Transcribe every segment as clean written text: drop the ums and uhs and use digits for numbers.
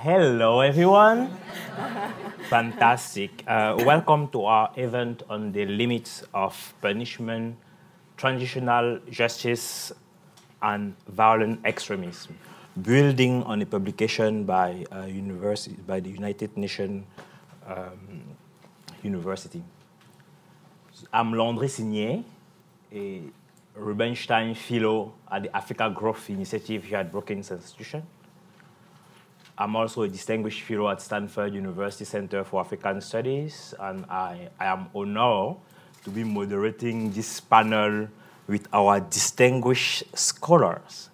Hello, everyone. Fantastic. Welcome to our event on the limits of punishment, transitional justice, and violent extremism, building on a publication by the United Nations University. I'm Landry Signé, a Rubenstein Fellow at the Africa Growth Initiative here at Brookings Institution. I'm also a distinguished fellow at Stanford University Center for African Studies, and I am honored to be moderating this panel with our distinguished scholars.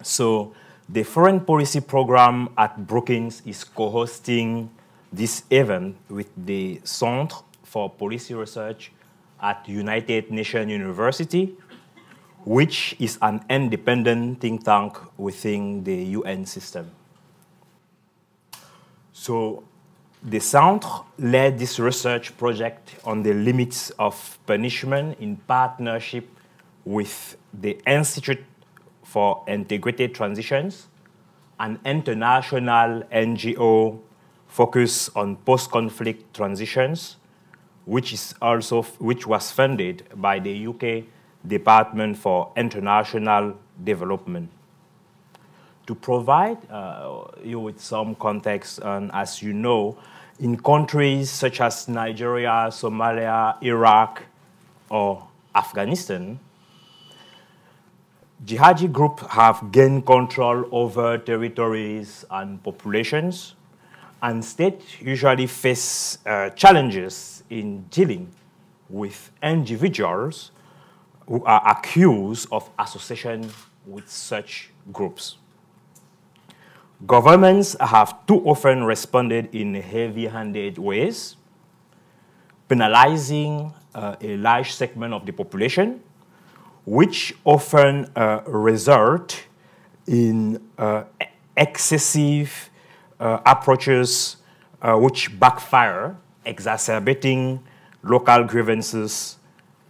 So the Foreign Policy Program at Brookings is co-hosting this event with the Centre for Policy Research at United Nations University, which is an independent think tank within the UN system. So the Centre led this research project on the limits of punishment in partnership with the Institute for Integrated Transitions, an international NGO focused on post-conflict transitions, which was funded by the UK Department for International Development. To provide you with some context, and as you know, in countries such as Nigeria, Somalia, Iraq, or Afghanistan, jihadi groups have gained control over territories and populations, and states usually face challenges in dealing with individuals who are accused of association with such groups. Governments have too often responded in heavy-handed ways, penalizing a large segment of the population, which often result in excessive approaches which backfire, exacerbating local grievances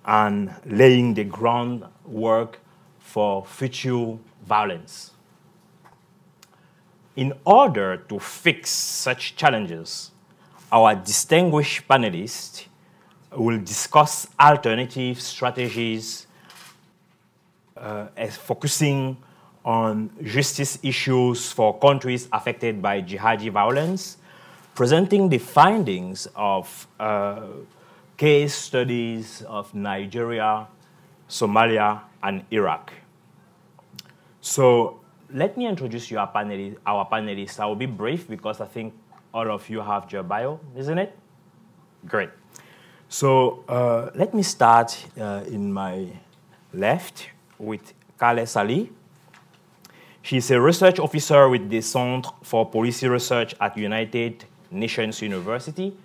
and laying the groundwork for future violence. In order to fix such challenges, our distinguished panelists will discuss alternative strategies focusing on justice issues for countries affected by jihadi violence, presenting the findings of case studies of Nigeria, Somalia, and Iraq. So let me introduce you our panelists. I will be brief because I think all of you have your bio, isn't it? Great. So let me start in my left with Kale Sali. She's a research officer with the Centre for Policy Research at United Nations University,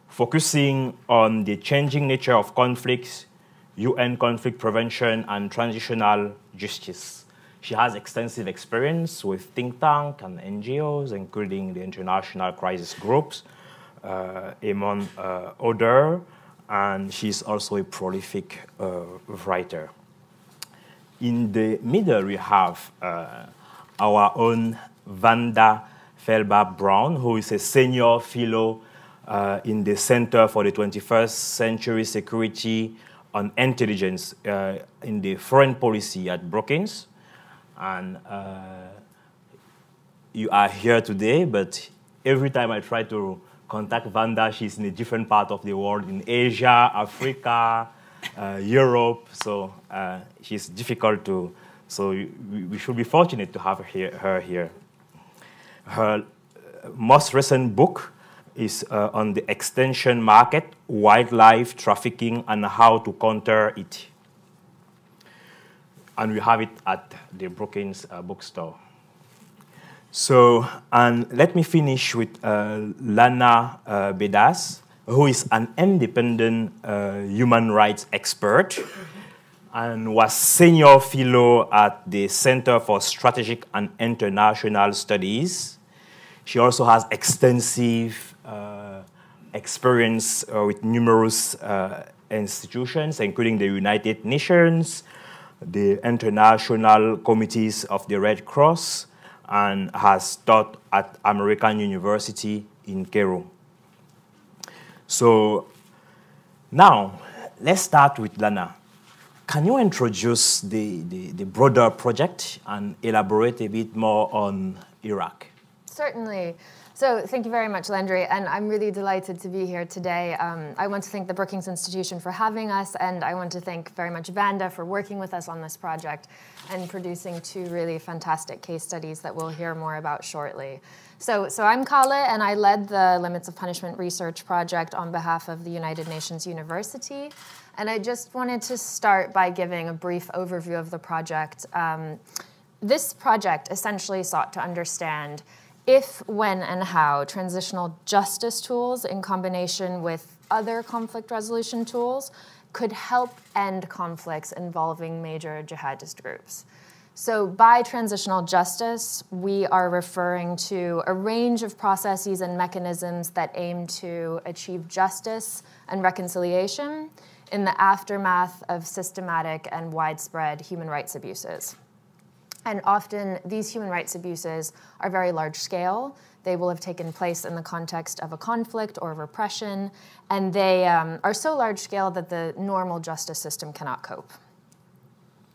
focusing on the changing nature of conflicts, UN conflict prevention, and transitional justice. She has extensive experience with think tanks and NGOs, including the international crisis groups, among others, and she's also a prolific writer. In the middle, we have our own Vanda Felbab-Brown, who is a senior fellow in the Center for the 21st Century Security and Intelligence in the Foreign Policy at Brookings. And you are here today, but every time I try to contact Vanda, she's in a different part of the world, in Asia, Africa, Europe, so she's difficult to, so we should be fortunate to have her here. Her most recent book is on the extension market, wildlife trafficking, and how to counter it. And we have it at the Brookings bookstore. So, and let me finish with Lana Bedas, who is an independent human rights expert and was senior fellow at the Center for Strategic and International Studies. She also has extensive experience with numerous institutions, including the United Nations, the International Committees of the Red Cross, and has taught at American University in Cairo. So now, let's start with Lana. Can you introduce the broader project and elaborate a bit more on Iraq? Certainly. So thank you very much, Landry, and I'm really delighted to be here today. I want to thank the Brookings Institution for having us, and I want to thank very much Vanda for working with us on this project and producing two really fantastic case studies that we'll hear more about shortly. So I'm Kale, and I led the Limits of Punishment Research Project on behalf of the United Nations University. And I just wanted to start by giving a brief overview of the project. This project essentially sought to understand if, when, and how transitional justice tools in combination with other conflict resolution tools could help end conflicts involving major jihadist groups. So by transitional justice, we are referring to a range of processes and mechanisms that aim to achieve justice and reconciliation in the aftermath of systematic and widespread human rights abuses. And often these human rights abuses are very large scale. They will have taken place in the context of a conflict or repression, and they are so large scale that the normal justice system cannot cope.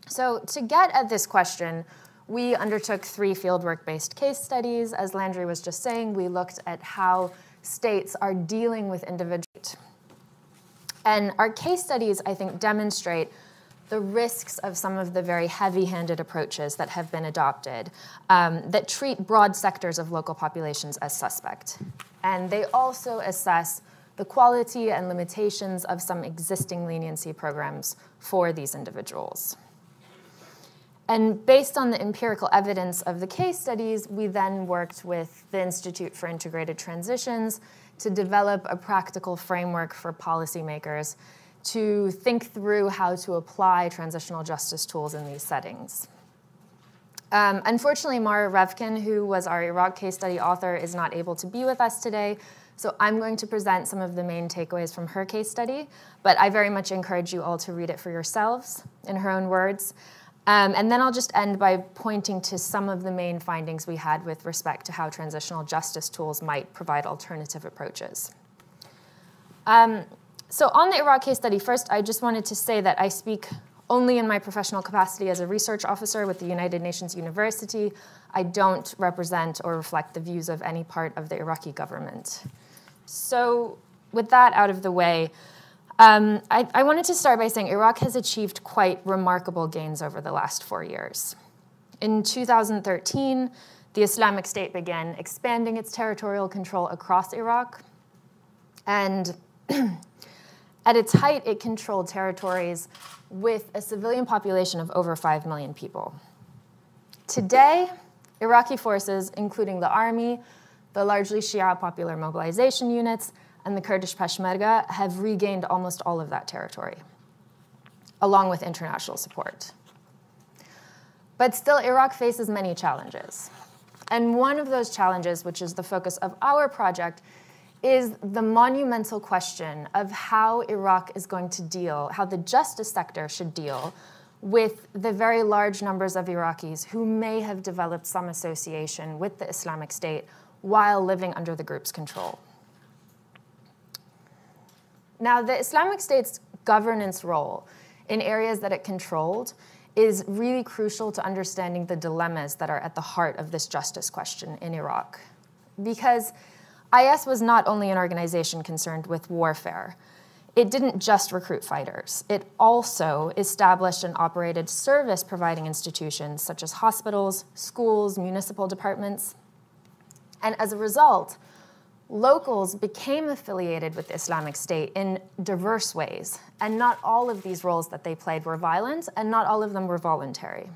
So to get at this question, we undertook 3 fieldwork-based case studies. As Landry was just saying, we looked at how states are dealing with individuals. And our case studies, I think, demonstrate the risks of some of the very heavy-handed approaches that have been adopted that treat broad sectors of local populations as suspect. And they also assess the quality and limitations of some existing leniency programs for these individuals. And based on the empirical evidence of the case studies, we then worked with the Institute for Integrated Transitions to develop a practical framework for policymakers to think through how to apply transitional justice tools in these settings. Unfortunately, Mara Revkin, who was our Iraq case study author, is not able to be with us today, so I'm going to present some of the main takeaways from her case study, but I very much encourage you all to read it for yourselves in her own words. And then I'll just end by pointing to some of the main findings we had with respect to how transitional justice tools might provide alternative approaches. So on the Iraq case study, first, I just wanted to say that I speak only in my professional capacity as a research officer with the United Nations University. I don't represent or reflect the views of any part of the Iraqi government. So with that out of the way, I wanted to start by saying Iraq has achieved quite remarkable gains over the last 4 years. In 2013, the Islamic State began expanding its territorial control across Iraq, and at its height, it controlled territories with a civilian population of over 5 million people. Today, Iraqi forces, including the army, the largely Shia popular mobilization units, and the Kurdish Peshmerga, have regained almost all of that territory, along with international support. But still, Iraq faces many challenges. And one of those challenges, which is the focus of our project, is the monumental question of how Iraq is going to deal, how the justice sector should deal with the very large numbers of Iraqis who may have developed some association with the Islamic State while living under the group's control. Now, the Islamic State's governance role in areas that it controlled is really crucial to understanding the dilemmas that are at the heart of this justice question in Iraq. Because IS was not only an organization concerned with warfare. It didn't just recruit fighters. It also established and operated service-providing institutions such as hospitals, schools, municipal departments. And as a result, locals became affiliated with the Islamic State in diverse ways. And not all of these roles that they played were violent, and not all of them were voluntary.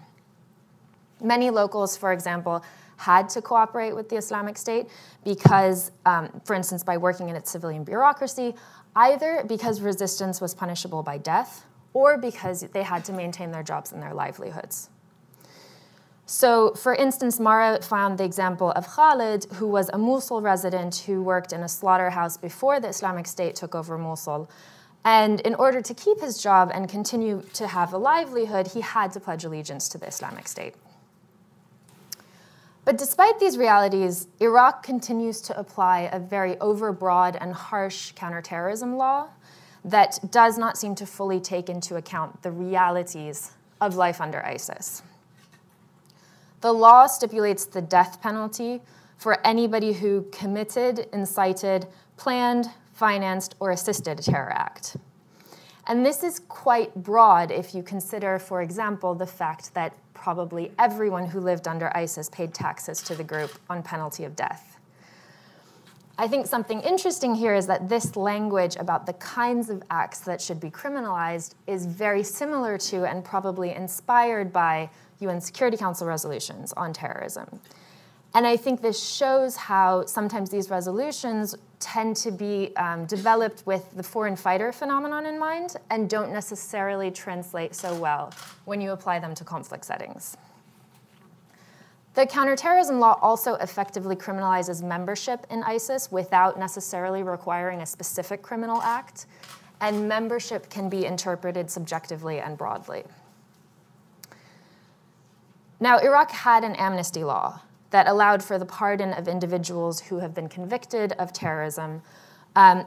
Many locals, for example, had to cooperate with the Islamic State because, for instance, by working in its civilian bureaucracy, either because resistance was punishable by death or because they had to maintain their jobs and their livelihoods. So, for instance, Mara found the example of Khalid, who was a Mosul resident who worked in a slaughterhouse before the Islamic State took over Mosul. And in order to keep his job and continue to have a livelihood, he had to pledge allegiance to the Islamic State. But despite these realities, Iraq continues to apply a very overbroad and harsh counterterrorism law that does not seem to fully take into account the realities of life under ISIS. The law stipulates the death penalty for anybody who committed, incited, planned, financed, or assisted a terror act. And this is quite broad if you consider, for example, the fact that probably everyone who lived under ISIS paid taxes to the group on penalty of death. I think something interesting here is that this language about the kinds of acts that should be criminalized is very similar to and probably inspired by UN Security Council resolutions on terrorism. And I think this shows how sometimes these resolutions tend to be developed with the foreign fighter phenomenon in mind and don't necessarily translate so well when you apply them to conflict settings. The counterterrorism law also effectively criminalizes membership in ISIS without necessarily requiring a specific criminal act, and membership can be interpreted subjectively and broadly. Now, Iraq had an amnesty law that allowed for the pardon of individuals who have been convicted of terrorism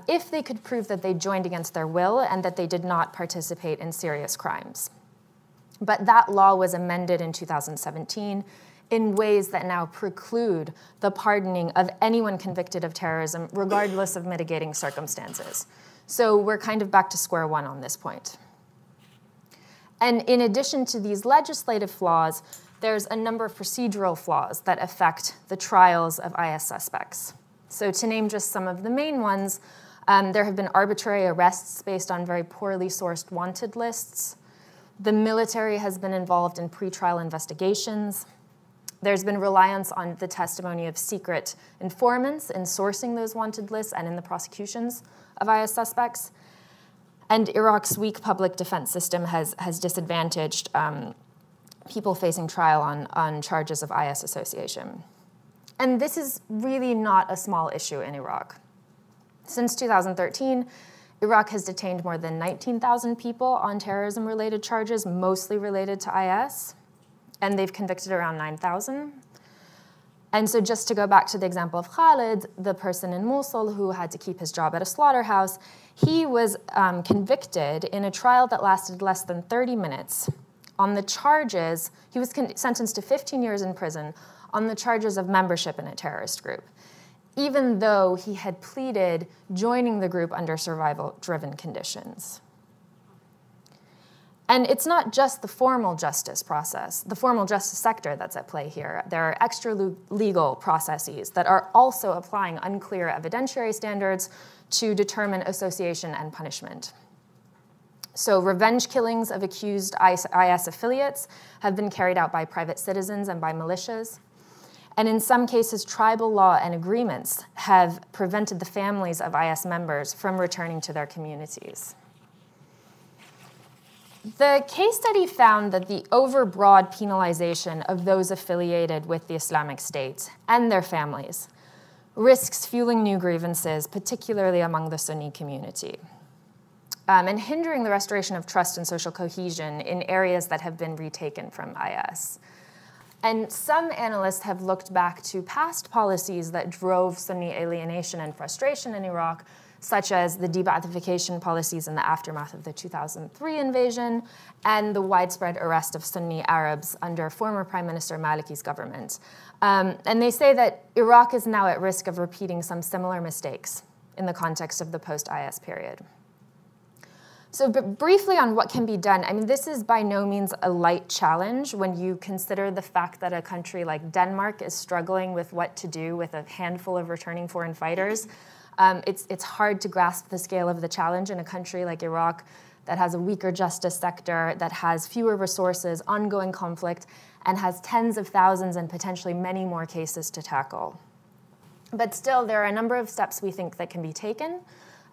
if they could prove that they joined against their will and that they did not participate in serious crimes. But that law was amended in 2017 in ways that now preclude the pardoning of anyone convicted of terrorism, regardless of mitigating circumstances. So we're kind of back to square one on this point. And in addition to these legislative flaws, there's a number of procedural flaws that affect the trials of IS suspects. So to name just some of the main ones, there have been arbitrary arrests based on very poorly sourced wanted lists. The military has been involved in pretrial investigations. There's been reliance on the testimony of secret informants in sourcing those wanted lists and in the prosecutions of IS suspects. And Iraq's weak public defense system has disadvantaged people facing trial on charges of IS association. And this is really not a small issue in Iraq. Since 2013, Iraq has detained more than 19,000 people on terrorism-related charges, mostly related to IS, and they've convicted around 9,000. And so just to go back to the example of Khalid, the person in Mosul who had to keep his job at a slaughterhouse, he was convicted in a trial that lasted less than 30 minutes on the charges. He was sentenced to 15 years in prison on the charges of membership in a terrorist group, even though he had pleaded joining the group under survival-driven conditions. And it's not just the formal justice process, the formal justice sector that's at play here. There are extra-legal processes that are also applying unclear evidentiary standards to determine association and punishment. So revenge killings of accused IS affiliates have been carried out by private citizens and by militias. And in some cases, tribal law and agreements have prevented the families of IS members from returning to their communities. The case study found that the overbroad penalization of those affiliated with the Islamic State and their families risks fueling new grievances, particularly among the Sunni community, and hindering the restoration of trust and social cohesion in areas that have been retaken from IS. And some analysts have looked back to past policies that drove Sunni alienation and frustration in Iraq, such as the de-Ba'athification policies in the aftermath of the 2003 invasion and the widespread arrest of Sunni Arabs under former Prime Minister Maliki's government. And they say that Iraq is now at risk of repeating some similar mistakes in the context of the post-IS period. So briefly on what can be done, I mean, this is by no means a light challenge when you consider the fact that a country like Denmark is struggling with what to do with a handful of returning foreign fighters. It's hard to grasp the scale of the challenge in a country like Iraq that has a weaker justice sector, that has fewer resources, ongoing conflict, and has tens of thousands and potentially many more cases to tackle. But still, there are a number of steps we think that can be taken,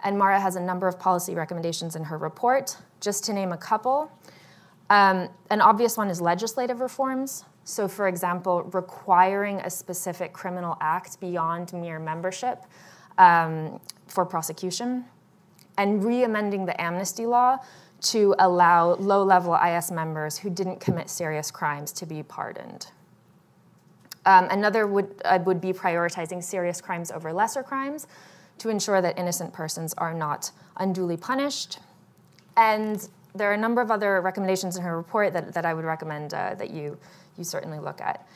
and Mara has a number of policy recommendations in her report. Just to name a couple, an obvious one is legislative reforms. So for example, requiring a specific criminal act beyond mere membership for prosecution, and re-amending the amnesty law to allow low-level IS members who didn't commit serious crimes to be pardoned. Another would be prioritizing serious crimes over lesser crimes to ensure that innocent persons are not unduly punished. And there are a number of other recommendations in her report that I would recommend that you certainly look at.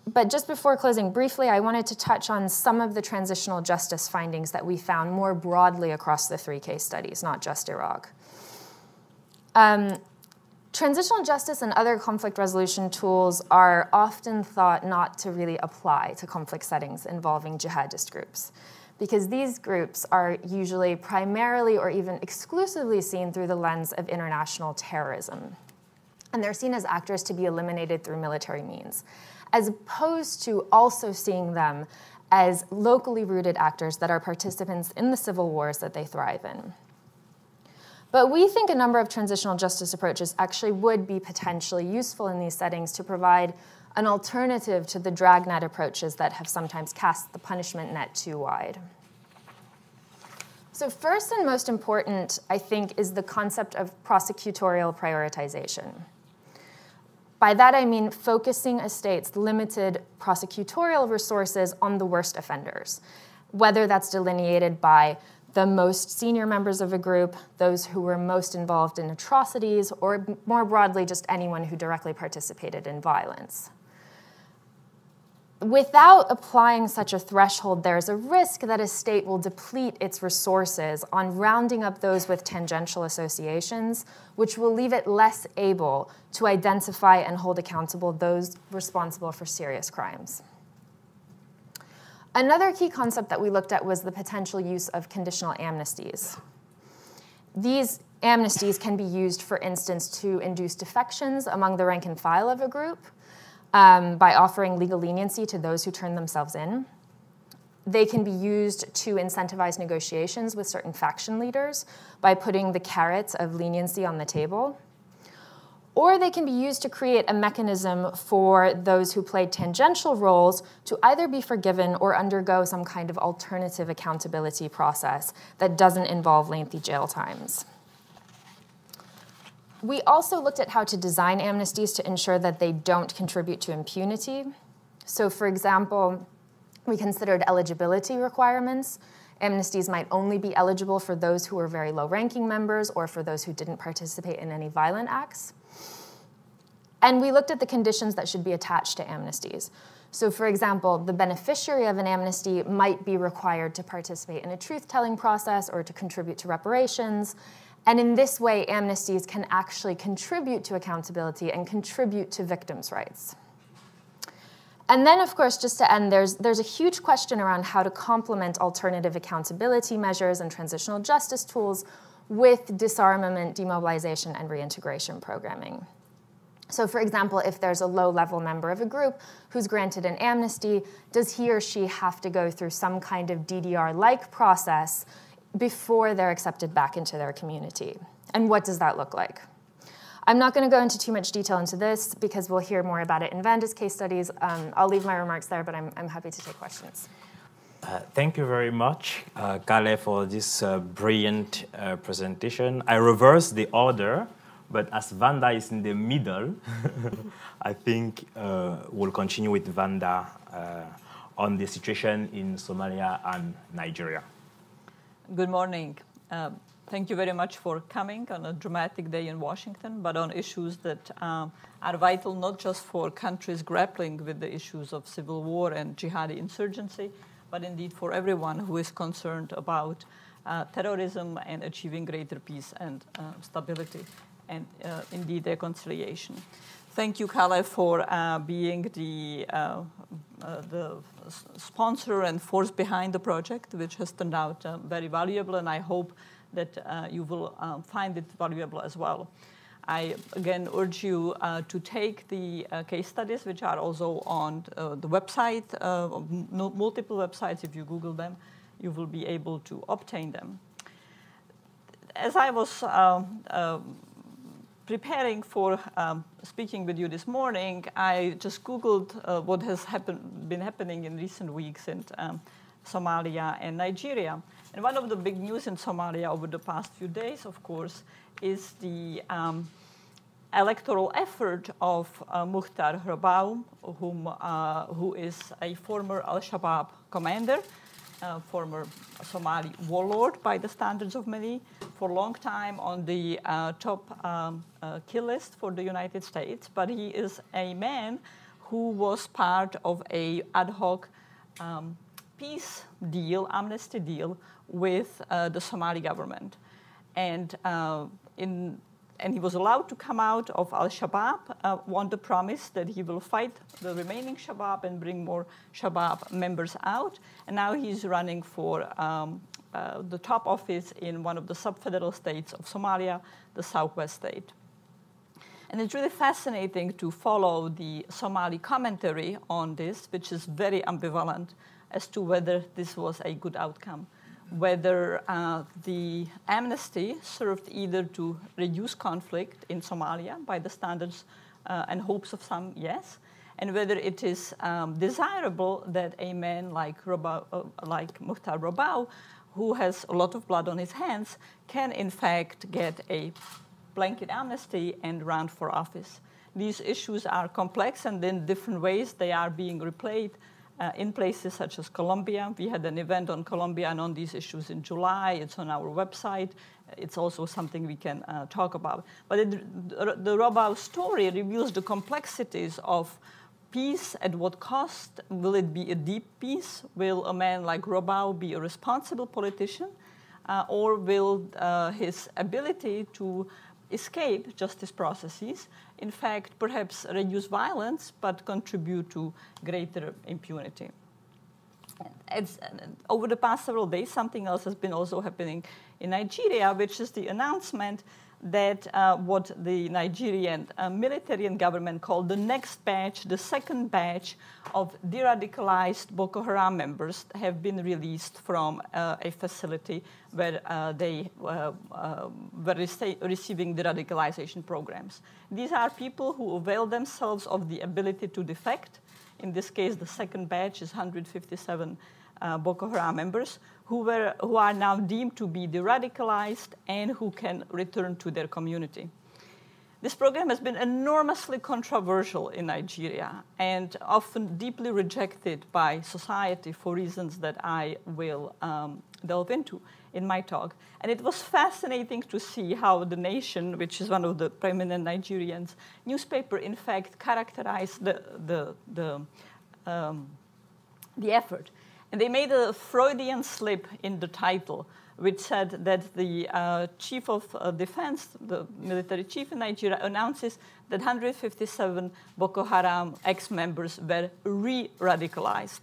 But just before closing briefly, I wanted to touch on some of the transitional justice findings that we found more broadly across the 3 case studies, not just Iraq. Transitional justice and other conflict resolution tools are often thought not to really apply to conflict settings involving jihadist groups, because these groups are usually primarily or even exclusively seen through the lens of international terrorism. And they're seen as actors to be eliminated through military means, as opposed to also seeing them as locally rooted actors that are participants in the civil wars that they thrive in. But we think a number of transitional justice approaches actually would be potentially useful in these settings to provide an alternative to the dragnet approaches that have sometimes cast the punishment net too wide. So first and most important, I think, is the concept of prosecutorial prioritization. By that I mean focusing a state's limited prosecutorial resources on the worst offenders, whether that's delineated by the most senior members of a group, those who were most involved in atrocities, or more broadly, just anyone who directly participated in violence. Without applying such a threshold, there's a risk that a state will deplete its resources on rounding up those with tangential associations, which will leave it less able to identify and hold accountable those responsible for serious crimes. Another key concept that we looked at was the potential use of conditional amnesties. These amnesties can be used, for instance, to induce defections among the rank and file of a group, by offering legal leniency to those who turn themselves in. They can be used to incentivize negotiations with certain faction leaders by putting the carrots of leniency on the table. Or they can be used to create a mechanism for those who played tangential roles to either be forgiven or undergo some kind of alternative accountability process that doesn't involve lengthy jail times. We also looked at how to design amnesties to ensure that they don't contribute to impunity. So for example, we considered eligibility requirements. Amnesties might only be eligible for those who were very low-ranking members or for those who didn't participate in any violent acts. And we looked at the conditions that should be attached to amnesties. So for example, the beneficiary of an amnesty might be required to participate in a truth-telling process or to contribute to reparations. And in this way, amnesties can actually contribute to accountability and contribute to victims' rights. And then, of course, just to end, there's a huge question around how to complement alternative accountability measures and transitional justice tools with disarmament, demobilization, and reintegration programming. So for example, if there's a low-level member of a group who's granted an amnesty, does he or she have to go through some kind of DDR-like process before they're accepted back into their community? And what does that look like? I'm not going to go into too much detail into this because we'll hear more about it in Vanda's case studies. I'll leave my remarks there, but I'm happy to take questions. Thank you very much, Kale, for this brilliant presentation. I reversed the order, but as Vanda is in the middle, I think we'll continue with Vanda on the situation in Somalia and Nigeria. Good morning. Thank you very much for coming on a dramatic day in Washington, but on issues that are vital not just for countries grappling with the issues of civil war and jihadi insurgency, but indeed for everyone who is concerned about terrorism and achieving greater peace and stability and indeed reconciliation. Thank you, Kale, for being the sponsor and force behind the project, which has turned out very valuable, and I hope that you will find it valuable as well. I again urge you to take the case studies, which are also on the website, multiple websites. If you Google them, you will be able to obtain them. As I was preparing for speaking with you this morning, I just Googled what has been happening in recent weeks in Somalia and Nigeria. And one of the big news in Somalia over the past few days, of course, is the electoral effort of Mukhtar Rabaw, who is a former al-Shabab commander, former Somali warlord by the standards of many, for a long time on the top kill list for the United States. But he is a man who was part of a ad hoc peace deal, amnesty deal with the Somali government. And he was allowed to come out of al-Shabab on the promise that he will fight the remaining Shabab and bring more Shabab members out. And now he's running for the top office in one of the sub-federal states of Somalia, the southwest state. And it's really fascinating to follow the Somali commentary on this, which is very ambivalent as to whether this was a good outcome, whether the amnesty served either to reduce conflict in Somalia by the standards and hopes of some, yes, and whether it is desirable that a man like Mukhtar Rabaw, who has a lot of blood on his hands, can in fact get a blanket amnesty and run for office. These issues are complex, and in different ways they are being replayed in places such as Colombia. We had an event on Colombia and on these issues in July. It's on our website. It's also something we can talk about. But the Rabaw story reveals the complexities of peace. At what cost? Will it be a deep peace? Will a man like Rabaw be a responsible politician? Or will his ability to escape justice processes, in fact, perhaps reduce violence, but contribute to greater impunity? Over the past several days, something else has been also happening in Nigeria, which is the announcement that what the Nigerian military and government called the next batch, the second batch of de-radicalized Boko Haram members have been released from a facility where they were receiving de-radicalization programs. These are people who avail themselves of the ability to defect. In this case, the second batch is 157 Boko Haram members who are now deemed to be de-radicalized and who can return to their community. This program has been enormously controversial in Nigeria and often deeply rejected by society for reasons that I will delve into in my talk. And it was fascinating to see how The Nation, which is one of the prominent Nigerian newspaper, in fact, characterized the effort. And they made a Freudian slip in the title, which said that the chief of defense, the military chief in Nigeria, announces that 157 Boko Haram ex-members were re-radicalized.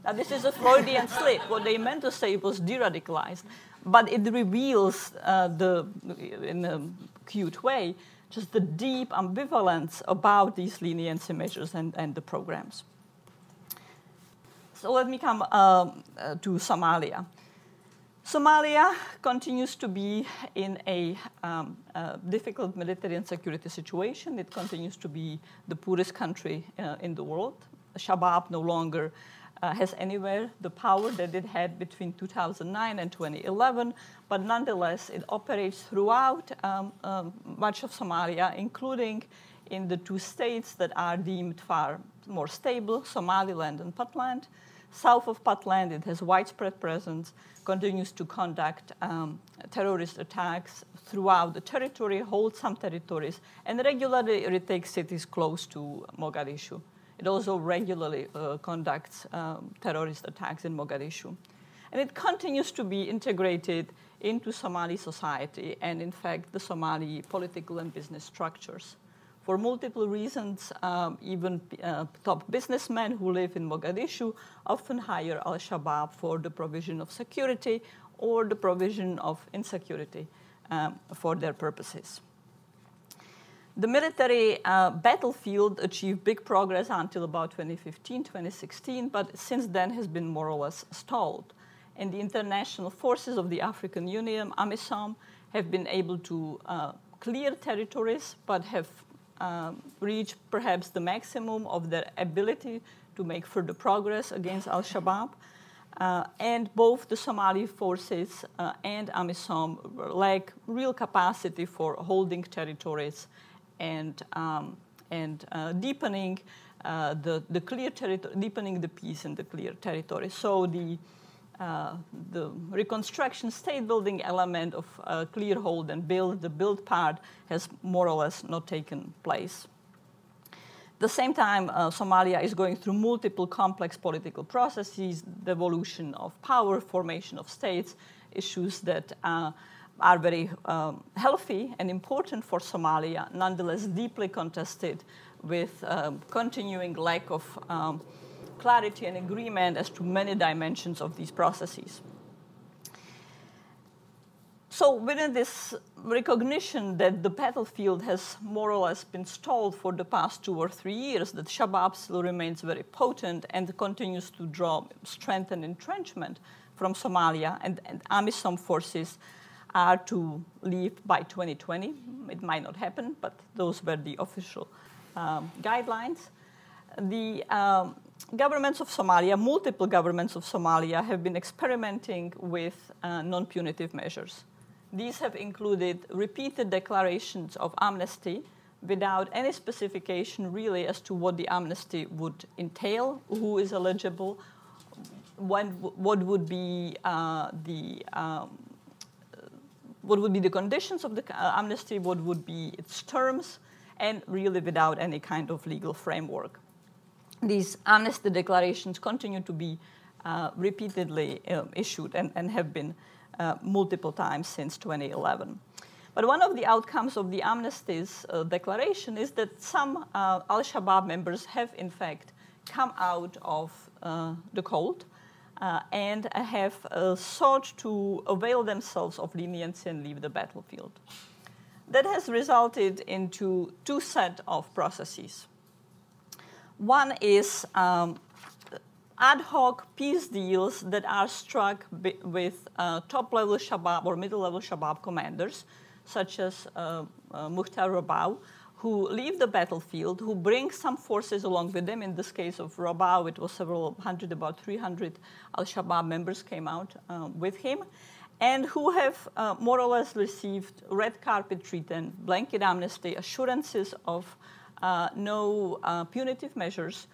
Now, this is a Freudian slip. What they meant to say was de-radicalized, but it reveals, in a cute way, just the deep ambivalence about these leniency measures and the programs. So let me come to Somalia. Somalia continues to be in a difficult military and security situation. It continues to be the poorest country in the world. Shabab no longer has anywhere the power that it had between 2009 and 2011, but nonetheless, it operates throughout much of Somalia, including in the two states that are deemed far more stable, Somaliland and Puntland. South of Puntland, it has widespread presence, continues to conduct terrorist attacks throughout the territory, holds some territories, and regularly retakes cities close to Mogadishu. It also regularly conducts terrorist attacks in Mogadishu. And it continues to be integrated into Somali society and, in fact, the Somali political and business structures. For multiple reasons, even top businessmen who live in Mogadishu often hire al-Shabab for the provision of security or the provision of insecurity for their purposes. The military battlefield achieved big progress until about 2015, 2016, but since then has been more or less stalled. And the international forces of the African Union, AMISOM, have been able to clear territories, but have reached perhaps the maximum of their ability to make further progress against al-Shabab. And both the Somali forces and AMISOM lack real capacity for holding territories and deepening the clear territory, deepening the peace in the clear territory. So the reconstruction state building element of clear, hold, and build, the build part, has more or less not taken place. At the same time, Somalia is going through multiple complex political processes, the evolution of power, formation of states, issues that are very healthy and important for Somalia, nonetheless deeply contested, with continuing lack of clarity and agreement as to many dimensions of these processes. So within this recognition that the battlefield has more or less been stalled for the past 2 or 3 years, that Shabab still remains very potent and continues to draw strength and entrenchment from Somalia, and AMISOM forces are to leave by 2020. It might not happen, but those were the official guidelines. The governments of Somalia, multiple governments of Somalia, have been experimenting with non-punitive measures. These have included repeated declarations of amnesty without any specification really as to what the amnesty would entail, who is eligible, what would be the conditions of the amnesty, what would be its terms, and really without any kind of legal framework. These amnesty declarations continue to be repeatedly issued and have been multiple times since 2011. But one of the outcomes of the amnesty's declaration is that some al-Shabab members have in fact come out of the cold and have sought to avail themselves of leniency and leave the battlefield. That has resulted into 2 sets of processes. One is ad hoc peace deals that are struck with top-level Shabab or middle-level Shabab commanders, such as Mukhtar Rabau, who leave the battlefield, who bring some forces along with them. In this case of Rabau, it was several hundred, about 300 al-Shabab members came out with him, and who have more or less received red carpet treatment, blanket amnesty, assurances of no punitive measures,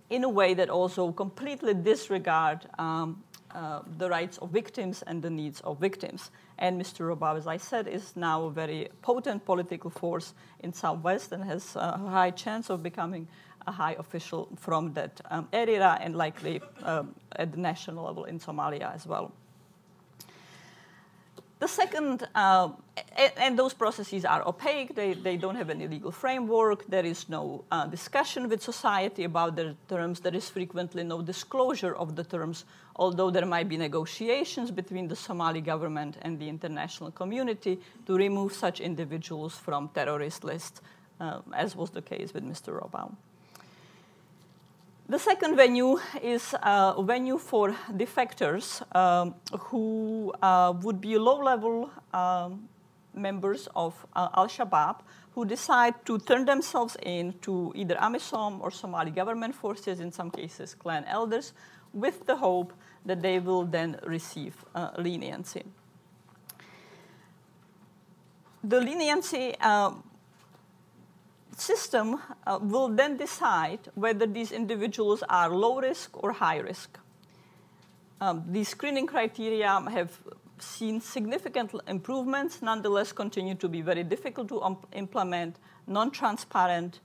in a way that also completely disregard the rights of victims and the needs of victims. And Mr. Rabab, as I said, is now a very potent political force in Southwest and has a high chance of becoming a high official from that area and likely at the national level in Somalia as well. The second, and those processes are opaque, they don't have any legal framework, there is no discussion with society about their terms, there is frequently no disclosure of the terms, although there might be negotiations between the Somali government and the international community to remove such individuals from terrorist lists, as was the case with Mr. Rabau. The second venue is a venue for defectors who would be low-level members of al-Shabab who decide to turn themselves in to either AMISOM or Somali government forces, in some cases clan elders, with the hope that they will then receive leniency. The leniency system will then decide whether these individuals are low risk or high risk. These screening criteria have seen significant improvements, nonetheless continue to be very difficult to implement, non-transparent,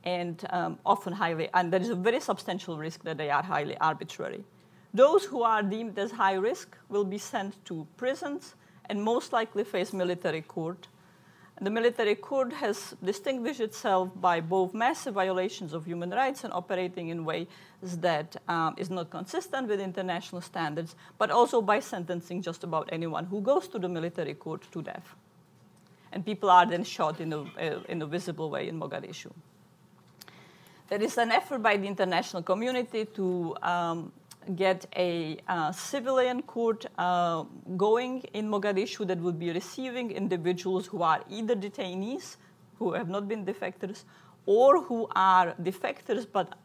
and often highly, and there is a very substantial risk that they are highly arbitrary. Those who are deemed as high risk will be sent to prisons and most likely face military court. The military court has distinguished itself by both massive violations of human rights and operating in ways that is not consistent with international standards, but also by sentencing just about anyone who goes to the military court to death. And people are then shot in a visible way in Mogadishu. There is an effort by the international community to get a civilian court going in Mogadishu that would be receiving individuals who are either detainees, who have not been defectors, or who are defectors but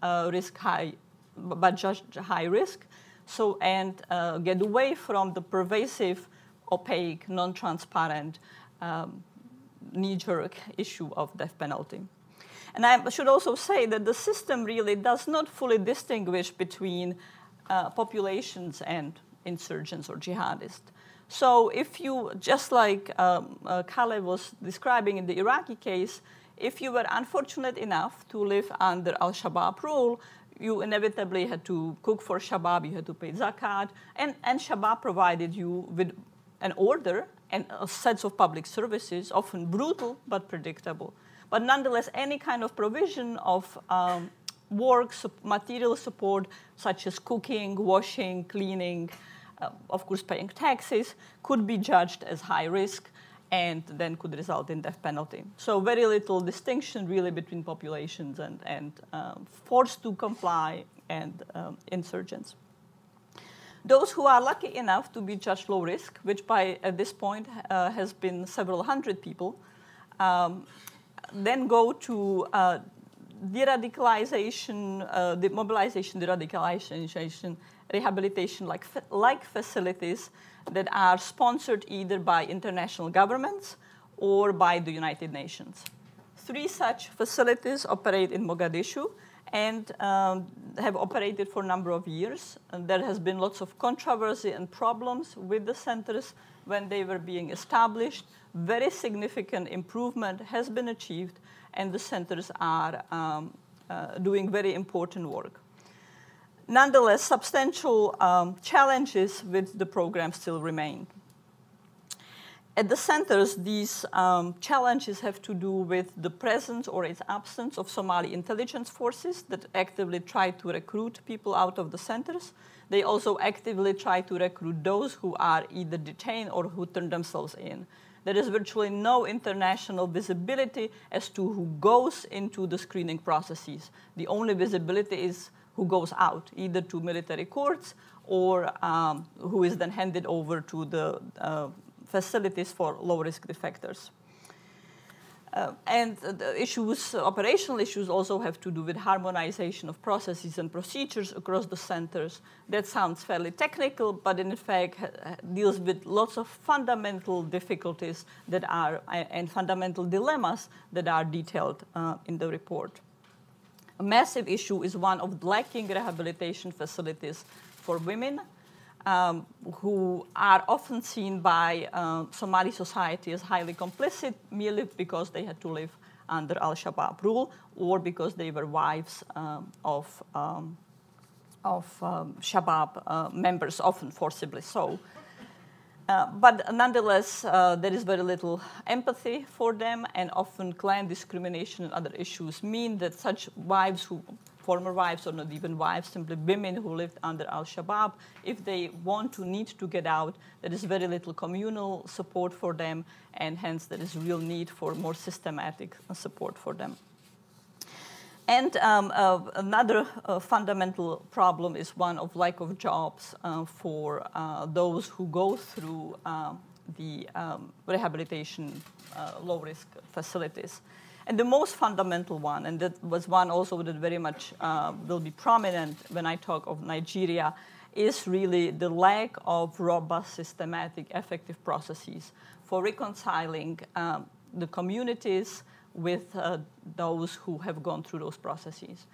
judged high risk, and get away from the pervasive, opaque, non-transparent knee-jerk issue of death penalty. And I should also say that the system really does not fully distinguish between populations and insurgents or jihadists. So if you, just like Khaled was describing in the Iraqi case, if you were unfortunate enough to live under al-Shabab rule, you inevitably had to cook for Shabab, you had to pay zakat, and Shabab provided you with an order and sets of public services, often brutal but predictable. But nonetheless, any kind of provision of work, material support, such as cooking, washing, cleaning, of course paying taxes, could be judged as high risk and then could result in death penalty. So very little distinction really between populations and forced to comply and insurgents. Those who are lucky enough to be judged low risk, which at this point has been several hundred people, then go to de-radicalization, demobilization, de-radicalization, rehabilitation like facilities that are sponsored either by international governments or by the United Nations. 3 such facilities operate in Mogadishu and have operated for a number of years. And there has been lots of controversy and problems with the centers when they were being established. Very significant improvement has been achieved, and the centers are doing very important work. Nonetheless, substantial challenges with the program still remain. At the centers, these challenges have to do with the presence or its absence of Somali intelligence forces that actively try to recruit people out of the centers. They also actively try to recruit those who are either detained or who turn themselves in. There is virtually no international visibility as to who goes into the screening processes. The only visibility is who goes out, either to military courts or who is then handed over to the facilities for low-risk defectors. And the issues, operational issues, also have to do with harmonization of processes and procedures across the centers. That sounds fairly technical, but in fact deals with lots of fundamental difficulties that are, and fundamental dilemmas that are detailed in the report. A massive issue is one of lacking rehabilitation facilities for women, who are often seen by Somali society as highly complicit merely because they had to live under al-Shabab rule or because they were wives of Shabab members, often forcibly so. But nonetheless, there is very little empathy for them, and often clan discrimination and other issues mean that such wives who former wives or not even wives, simply women who lived under al-Shabab, if they need to get out, there is very little communal support for them, and hence there is real need for more systematic support for them. And another fundamental problem is one of lack of jobs for those who go through the rehabilitation low-risk facilities. And the most fundamental one, and that was one also that very much will be prominent when I talk of Nigeria, is really the lack of robust, systematic, effective processes for reconciling the communities with those who have gone through those processes.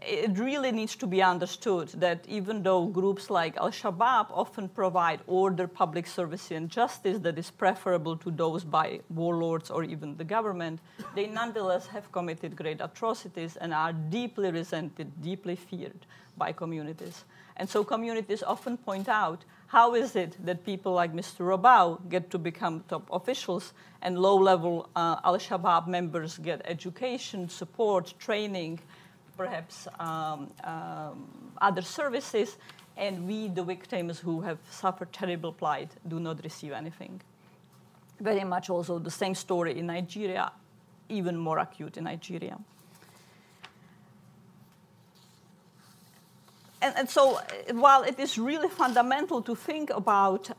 It really needs to be understood that even though groups like al-Shabab often provide order, public service, and justice that is preferable to those by warlords or even the government, they nonetheless have committed great atrocities and are deeply resented, deeply feared by communities. And so communities often point out, how is it that people like Mr. Rabau get to become top officials and low-level al-Shabab members get education, support, training, perhaps other services, and we, the victims who have suffered terrible plight, do not receive anything. Very much also the same story in Nigeria, even more acute in Nigeria. And so while it is really fundamental to think about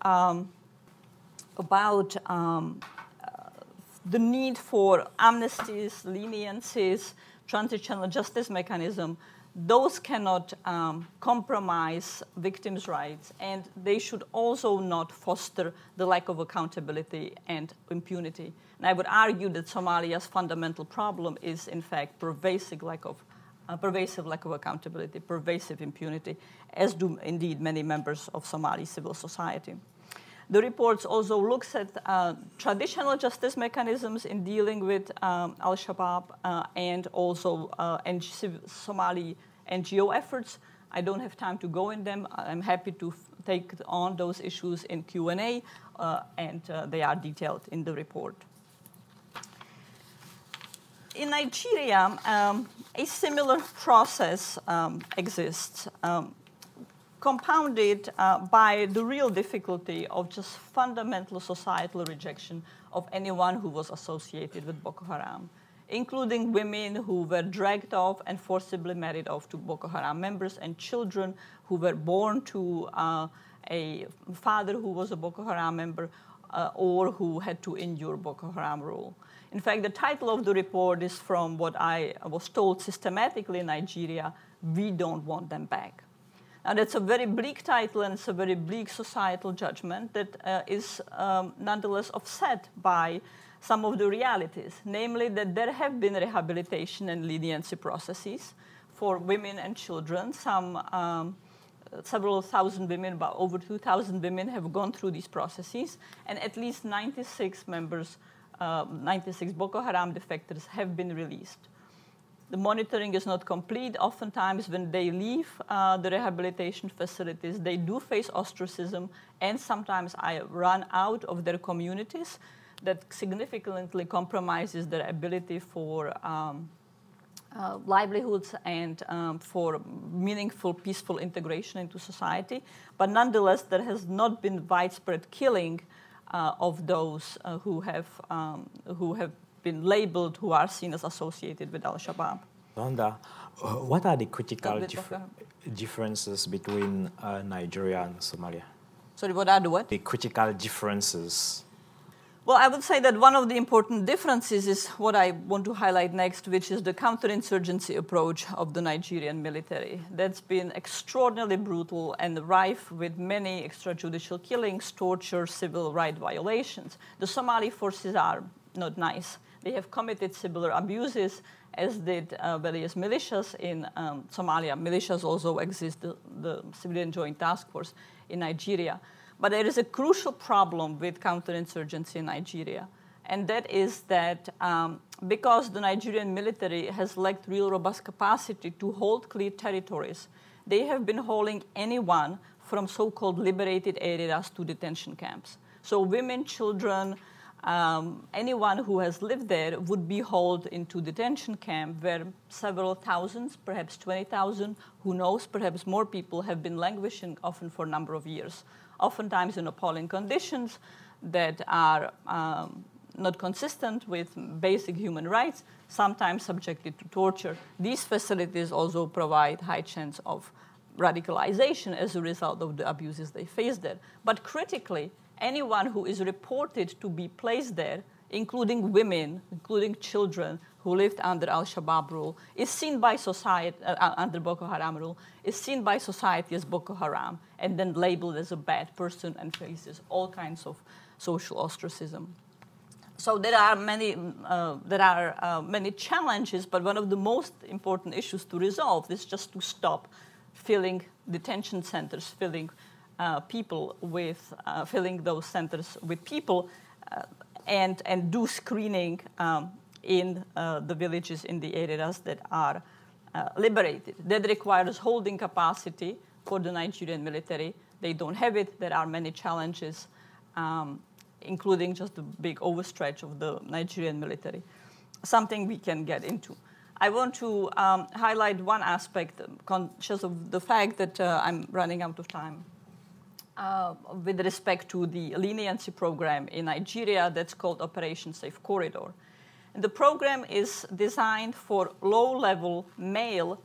the need for amnesties, leniencies, transitional justice mechanism, those cannot compromise victims' rights, and they should also not foster the lack of accountability and impunity. And I would argue that Somalia's fundamental problem is, in fact, pervasive lack of accountability, pervasive impunity, as do indeed many members of Somali civil society. The report also looks at traditional justice mechanisms in dealing with al-Shabab and also Somali NGO efforts. I don't have time to go in them. I'm happy to take on those issues in Q&A, and they are detailed in the report. In Nigeria, a similar process exists, compounded by the real difficulty of just fundamental societal rejection of anyone who was associated with Boko Haram, including women who were dragged off and forcibly married off to Boko Haram members, and children who were born to a father who was a Boko Haram member or who had to endure Boko Haram rule. In fact, the title of the report is from what I was told systematically in Nigeria: "We don't want them back." Now, that's a very bleak title, and it's a very bleak societal judgment that is nonetheless offset by some of the realities, namely that there have been rehabilitation and leniency processes for women and children. Several thousand women, about over 2,000 women, have gone through these processes, and at least 96 Boko Haram defectors have been released. The monitoring is not complete. Oftentimes, when they leave the rehabilitation facilities, they do face ostracism, and sometimes run out of their communities. That significantly compromises their ability for livelihoods and for meaningful, peaceful integration into society. But nonetheless, there has not been widespread killing of those who have been labeled, who are seen as associated with al-Shabab. Wanda, what are the critical differences between Nigeria and Somalia? Sorry, what are the what? The critical differences. Well, I would say that one of the important differences is what I want to highlight next, which is the counterinsurgency approach of the Nigerian military. That's been extraordinarily brutal and rife with many extrajudicial killings, torture, civil rights violations. The Somali forces are not nice. They have committed similar abuses, as did various militias in Somalia. Militias also exist, the Civilian Joint Task Force in Nigeria. But there is a crucial problem with counterinsurgency in Nigeria, and that is that because the Nigerian military has lacked real robust capacity to hold clear territories, they have been holding anyone from so-called liberated areas to detention camps. So women, children, anyone who has lived there would be hauled into detention camp where several thousands, perhaps 20,000, who knows, perhaps more people have been languishing often for a number of years, oftentimes in appalling conditions that are not consistent with basic human rights, sometimes subjected to torture. These facilities also provide high chance of radicalization as a result of the abuses they face there. But critically, anyone who is reported to be placed there, including women, including children who lived under al-Shabab rule, is seen by society, under Boko Haram rule, is seen by society as Boko Haram, and then labeled as a bad person and faces all kinds of social ostracism. So there are many challenges, but one of the most important issues to resolve is just to stop filling detention centers, filling those centers with people, and do screening in the villages, in the areas that are liberated. That requires holding capacity for the Nigerian military. They don't have it. There are many challenges, including just the big overstretch of the Nigerian military, something we can get into. I want to highlight one aspect, conscious of the fact that I'm running out of time. With respect to the leniency program in Nigeria that's called Operation Safe Corridor. And the program is designed for low-level male,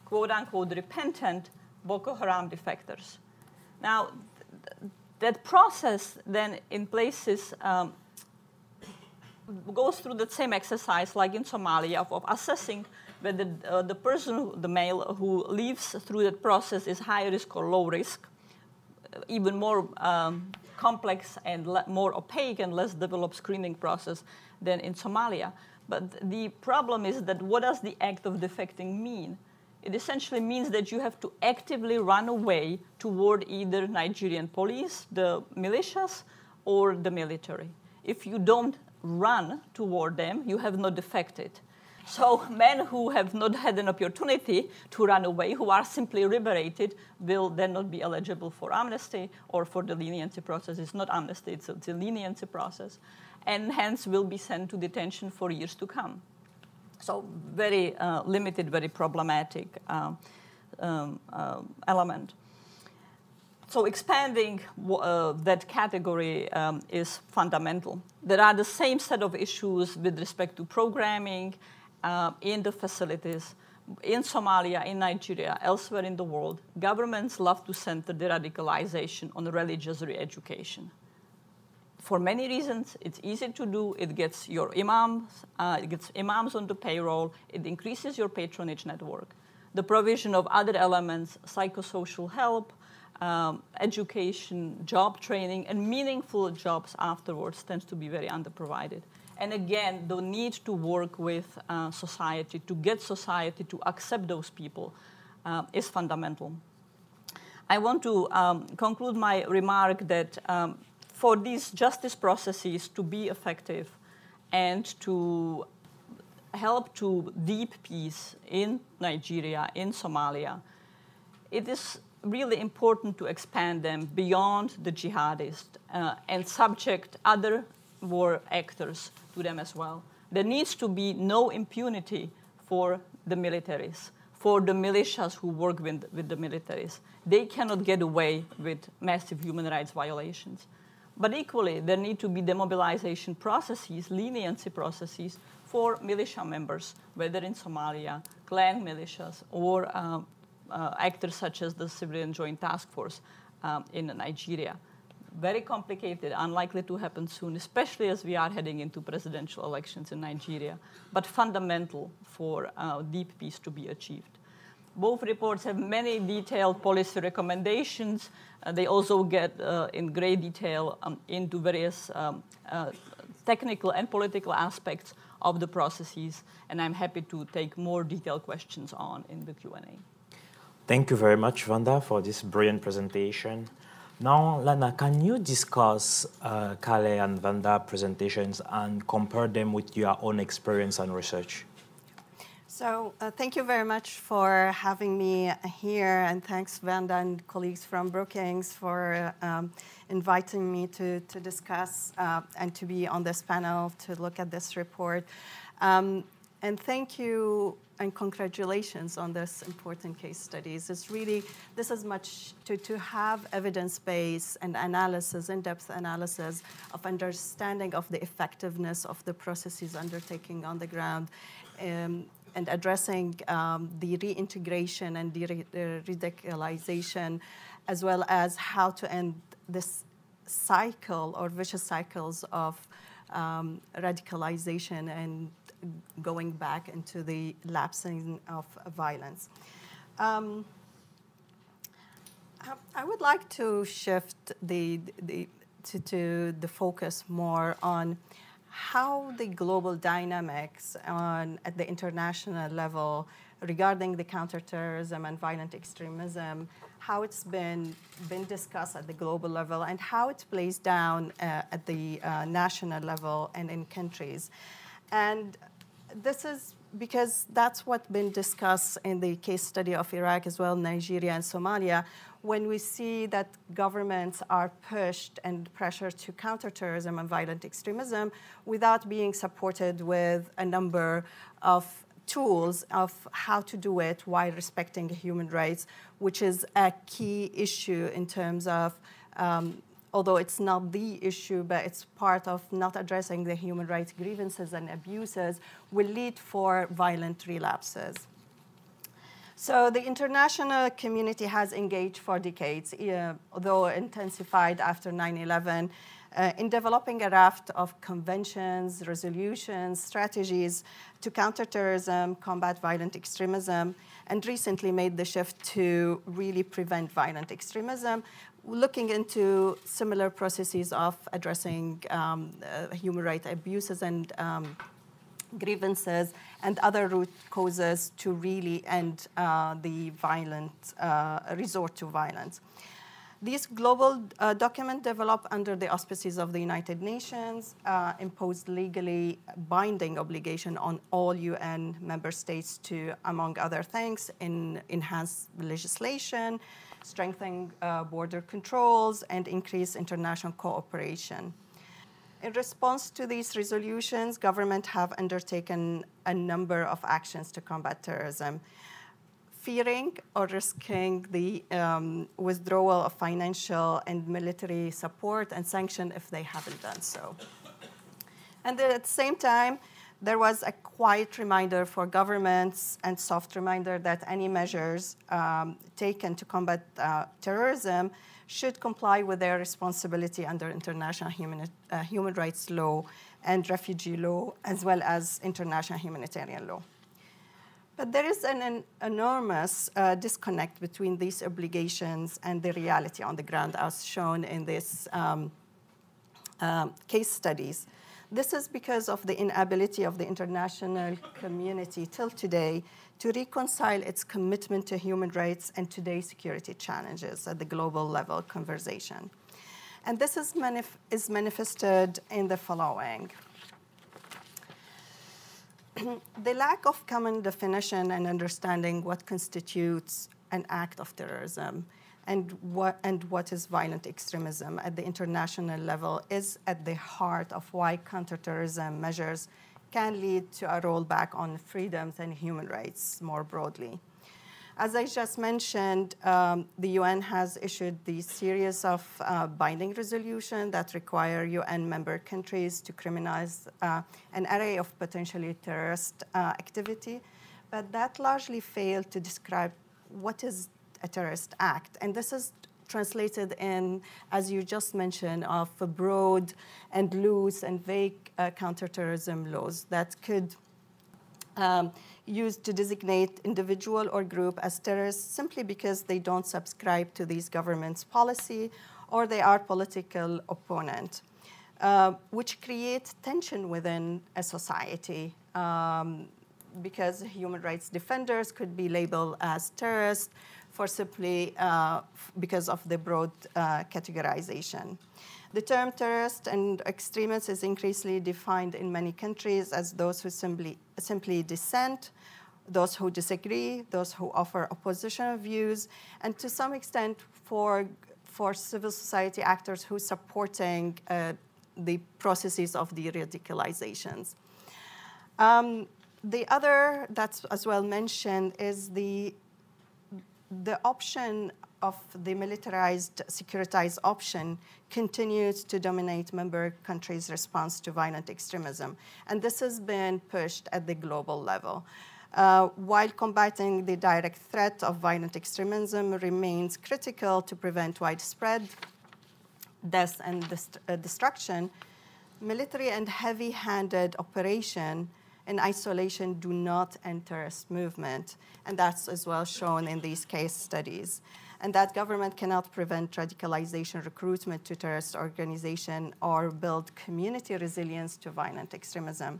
quote-unquote, repentant Boko Haram defectors. Now, that process then in places goes through the same exercise like in Somalia of assessing whether the person, the male who lives through that process is high risk or low risk, even more complex and more opaque and less developed screening process than in Somalia. But the problem is that what does the act of defecting mean? It essentially means that you have to actively run away toward either Nigerian police, the militias, or the military. If you don't run toward them, you have not defected. So men who have not had an opportunity to run away, who are simply liberated, will then not be eligible for amnesty or for the leniency process. It's not amnesty, it's a leniency process, and hence will be sent to detention for years to come. So very limited, very problematic element. So expanding that category is fundamental. There are the same set of issues with respect to programming in the facilities. In Somalia, in Nigeria, elsewhere in the world, governments love to center de-radicalization on religious re-education. For many reasons, it's easy to do. It gets your imams, it gets imams on the payroll. It increases your patronage network. The provision of other elements, psychosocial help, education, job training, and meaningful jobs afterwards tends to be very underprovided. And again, the need to work with society, to get society to accept those people is fundamental. I want to conclude my remark that for these justice processes to be effective and to help to deep peace in Nigeria, in Somalia, it is really important to expand them beyond the jihadists and subject other war actors to them as well. There needs to be no impunity for the militaries, for the militias who work with the militaries. They cannot get away with massive human rights violations. But equally, there need to be demobilization processes, leniency processes for militia members, whether in Somalia, clan militias, or actors such as the Civilian Joint Task Force in Nigeria. Very complicated, unlikely to happen soon, especially as we are heading into presidential elections in Nigeria, but fundamental for deep peace to be achieved. Both reports have many detailed policy recommendations. They also get in great detail into various technical and political aspects of the processes, and I'm happy to take more detailed questions on in the Q&A. Thank you very much, Vanda, for this brilliant presentation. Now, Lana, can you discuss Kale and Vanda presentations and compare them with your own experience and research? So thank you very much for having me here, and thanks Vanda and colleagues from Brookings for inviting me to discuss and to be on this panel to look at this report. And thank you and congratulations on this important case studies. It's really, this is much to have evidence base and analysis, in-depth analysis of understanding of the effectiveness of the processes undertaking on the ground, and addressing the reintegration and the radicalization, as well as how to end this cycle or vicious cycles of radicalization and going back into the lapsing of violence. I would like to shift the focus more on how the global dynamics at the international level regarding the counterterrorism and violent extremism, how it's been discussed at the global level and how it plays down at the national level and in countries. And this is because that's what's been discussed in the case study of Iraq as well, Nigeria and Somalia, when we see that governments are pushed and pressured to counterterrorism and violent extremism without being supported with a number of tools of how to do it while respecting human rights, which is a key issue in terms of, although it's not the issue, but it's part of not addressing the human rights grievances and abuses will lead for violent relapses. So the international community has engaged for decades, although intensified after 9/11. in developing a raft of conventions, resolutions, strategies to counter terrorism, combat violent extremism, and recently made the shift to really prevent violent extremism, looking into similar processes of addressing human rights abuses and grievances and other root causes to really end the violent resort to violence. These global documents developed under the auspices of the United Nations imposed legally binding obligation on all UN member states to, among other things, enhance legislation, strengthen border controls, and increase international cooperation. In response to these resolutions, governments have undertaken a number of actions to combat terrorism, fearing or risking the withdrawal of financial and military support and sanction if they haven't done so. And at the same time, there was a quiet reminder for governments and soft reminder that any measures taken to combat terrorism should comply with their responsibility under international human rights law and refugee law, as well as international humanitarian law. But there is an enormous disconnect between these obligations and the reality on the ground, as shown in these case studies. This is because of the inability of the international community till today to reconcile its commitment to human rights and today's security challenges at the global level conversation. And this is manifested in the following. The lack of common definition and understanding what constitutes an act of terrorism and what is violent extremism at the international level is at the heart of why counterterrorism measures can lead to a rollback on freedoms and human rights more broadly. As I just mentioned, the UN has issued the series of binding resolutions that require UN member countries to criminalize an array of potentially terrorist activity, but that largely failed to describe what is a terrorist act. And this is translated in, as you just mentioned, of broad and loose and vague counterterrorism laws that could used to designate individual or group as terrorists simply because they don't subscribe to these governments' policy or they are political opponent, which creates tension within a society because human rights defenders could be labeled as terrorists for simply because of the broad categorization. The term terrorist and extremist is increasingly defined in many countries as those who simply dissent, those who disagree, those who offer oppositional views, and to some extent for civil society actors who are supporting the processes of the radicalizations. The other that's as well mentioned is the option of the militarized, securitized option continues to dominate member countries' response to violent extremism. And this has been pushed at the global level. While combating the direct threat of violent extremism remains critical to prevent widespread death and destruction, military and heavy-handed operation in isolation do not end terrorist movement. And that's as well shown in these case studies. And that government cannot prevent radicalization, recruitment to terrorist organization, or build community resilience to violent extremism.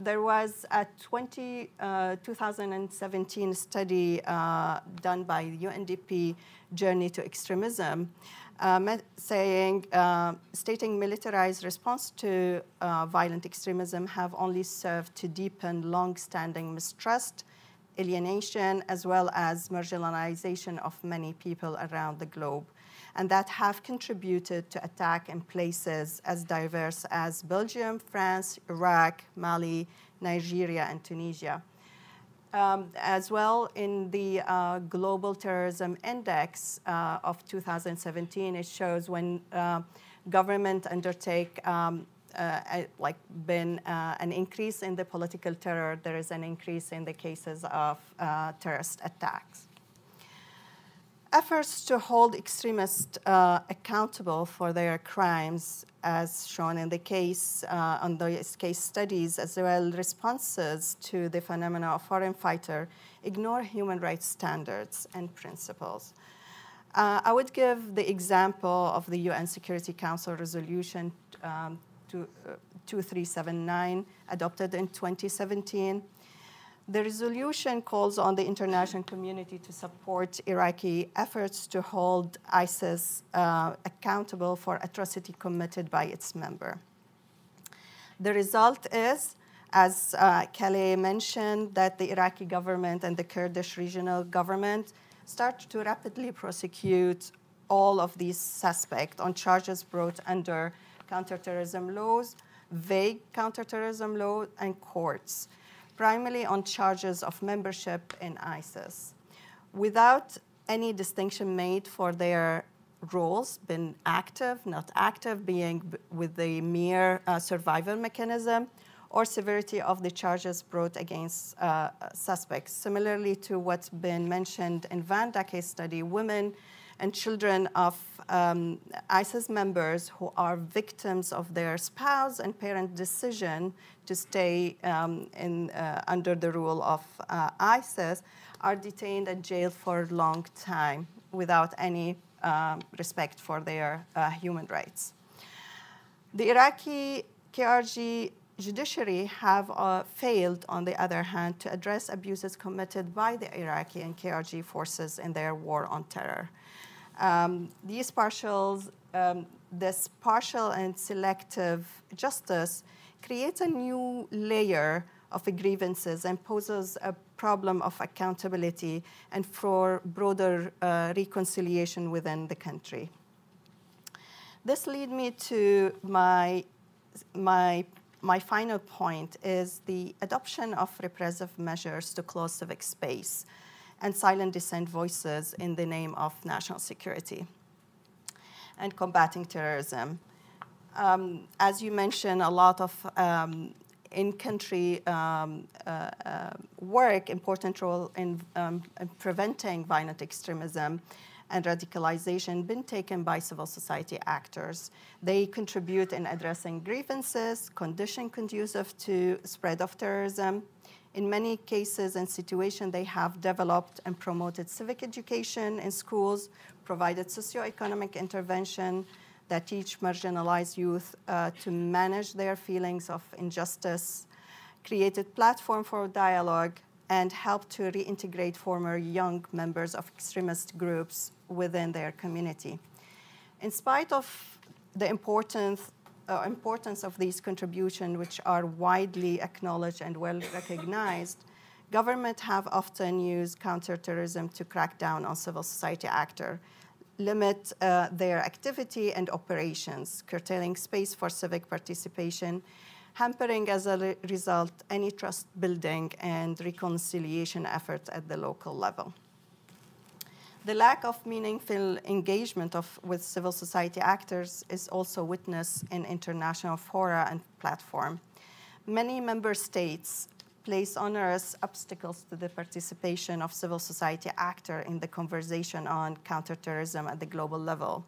There was a 2017 study done by UNDP, Journey to Extremism, stating militarized response to violent extremism have only served to deepen long-standing mistrust, alienation, as well as marginalization of many people around the globe, and that have contributed to attack in places as diverse as Belgium, France, Iraq, Mali, Nigeria, and Tunisia. As well, in the Global Terrorism Index of 2017, it shows when government undertake an increase in the political terror, there is an increase in the cases of terrorist attacks. Efforts to hold extremists accountable for their crimes, as shown in the case, on those case studies, as well responses to the phenomena of foreign fighter, ignore human rights standards and principles. I would give the example of the UN Security Council Resolution 2379, adopted in 2017. The resolution calls on the international community to support Iraqi efforts to hold ISIS accountable for atrocity committed by its member. The result is, as Kelly mentioned, that the Iraqi government and the Kurdish regional government start to rapidly prosecute all of these suspects on charges brought under counterterrorism laws, vague counterterrorism law, and courts, primarily on charges of membership in ISIS, without any distinction made for their roles, being active, not active, being with the mere survival mechanism, or severity of the charges brought against suspects. Similarly to what's been mentioned in Vanda case study, women and children of ISIS members who are victims of their spouse and parent decision to stay under the rule of ISIS are detained and jailed for a long time without any respect for their human rights. The Iraqi KRG judiciary have failed, on the other hand, to address abuses committed by the Iraqi and KRG forces in their war on terror. This partial and selective justice creates a new layer of grievances and poses a problem of accountability and for broader reconciliation within the country. This leads me to my final point is the adoption of repressive measures to close civic space and silent dissent voices in the name of national security and combating terrorism. As you mentioned, a lot of in-country work, important role in preventing violent extremism and radicalization been taken by civil society actors. They contribute in addressing grievances, conditions conducive to spread of terrorism. In many cases and situations, they have developed and promoted civic education in schools, provided socioeconomic intervention that teach marginalized youth to manage their feelings of injustice, created platform for dialogue, and helped to reintegrate former young members of extremist groups within their community. In spite of the importance of these contributions, which are widely acknowledged and well recognized, governments have often used counterterrorism to crack down on civil society actors, limit their activity and operations, curtailing space for civic participation, hampering as a result any trust building and reconciliation efforts at the local level. The lack of meaningful engagement with civil society actors is also witnessed in international fora and platforms. Many member states place onerous obstacles to the participation of civil society actors in the conversation on counterterrorism at the global level,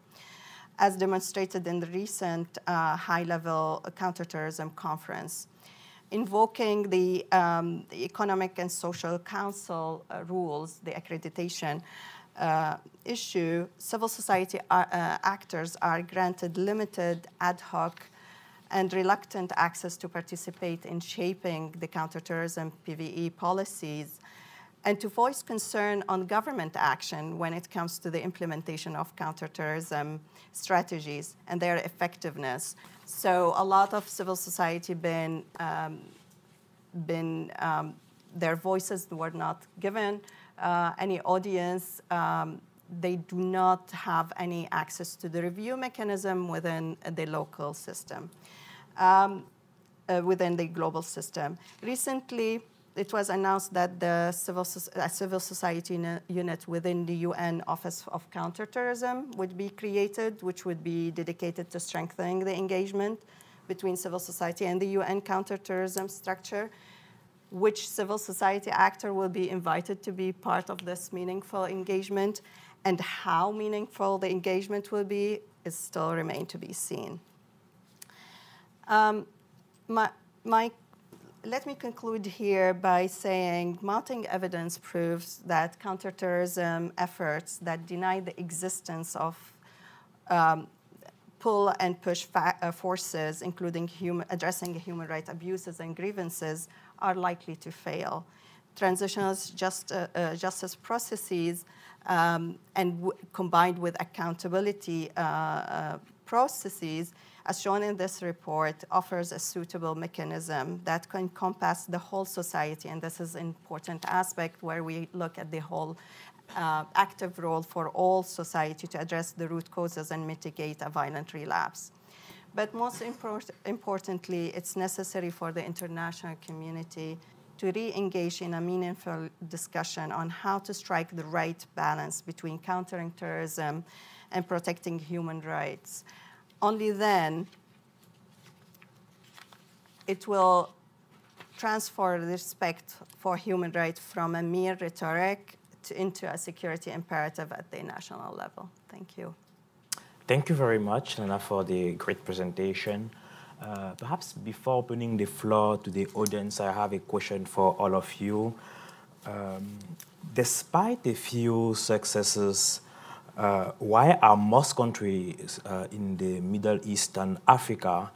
as demonstrated in the recent high-level counterterrorism conference. Invoking the Economic and Social Council rules, the accreditation issue, civil society actors are granted limited, ad hoc, and reluctant access to participate in shaping the counterterrorism PVE policies and to voice concern on government action when it comes to the implementation of counterterrorism strategies and their effectiveness. So a lot of civil society their voices were not given any audience. They do not have any access to the review mechanism within the local system, within the global system. Recently, it was announced that the civil society unit within the UN Office of Counterterrorism would be created, which would be dedicated to strengthening the engagement between civil society and the UN counterterrorism structure. which civil society actor will be invited to be part of this meaningful engagement, and how meaningful the engagement will be is still remain to be seen. Let me conclude here by saying mounting evidence proves that counterterrorism efforts that deny the existence of pull and push forces, including addressing human rights abuses and grievances, are likely to fail. Transitional justice processes combined with accountability processes, as shown in this report, offers a suitable mechanism that can encompass the whole society, and this is an important aspect where we look at the whole active role for all society to address the root causes and mitigate a violent relapse. But most importantly, it's necessary for the international community to re-engage in a meaningful discussion on how to strike the right balance between countering terrorism and protecting human rights. Only then it will transfer respect for human rights from a mere rhetoric into a security imperative at the national level. Thank you. Thank you very much, Nana, for the great presentation. Perhaps before opening the floor to the audience, I have a question for all of you. Despite a few successes, why are most countries in the Middle East and Africa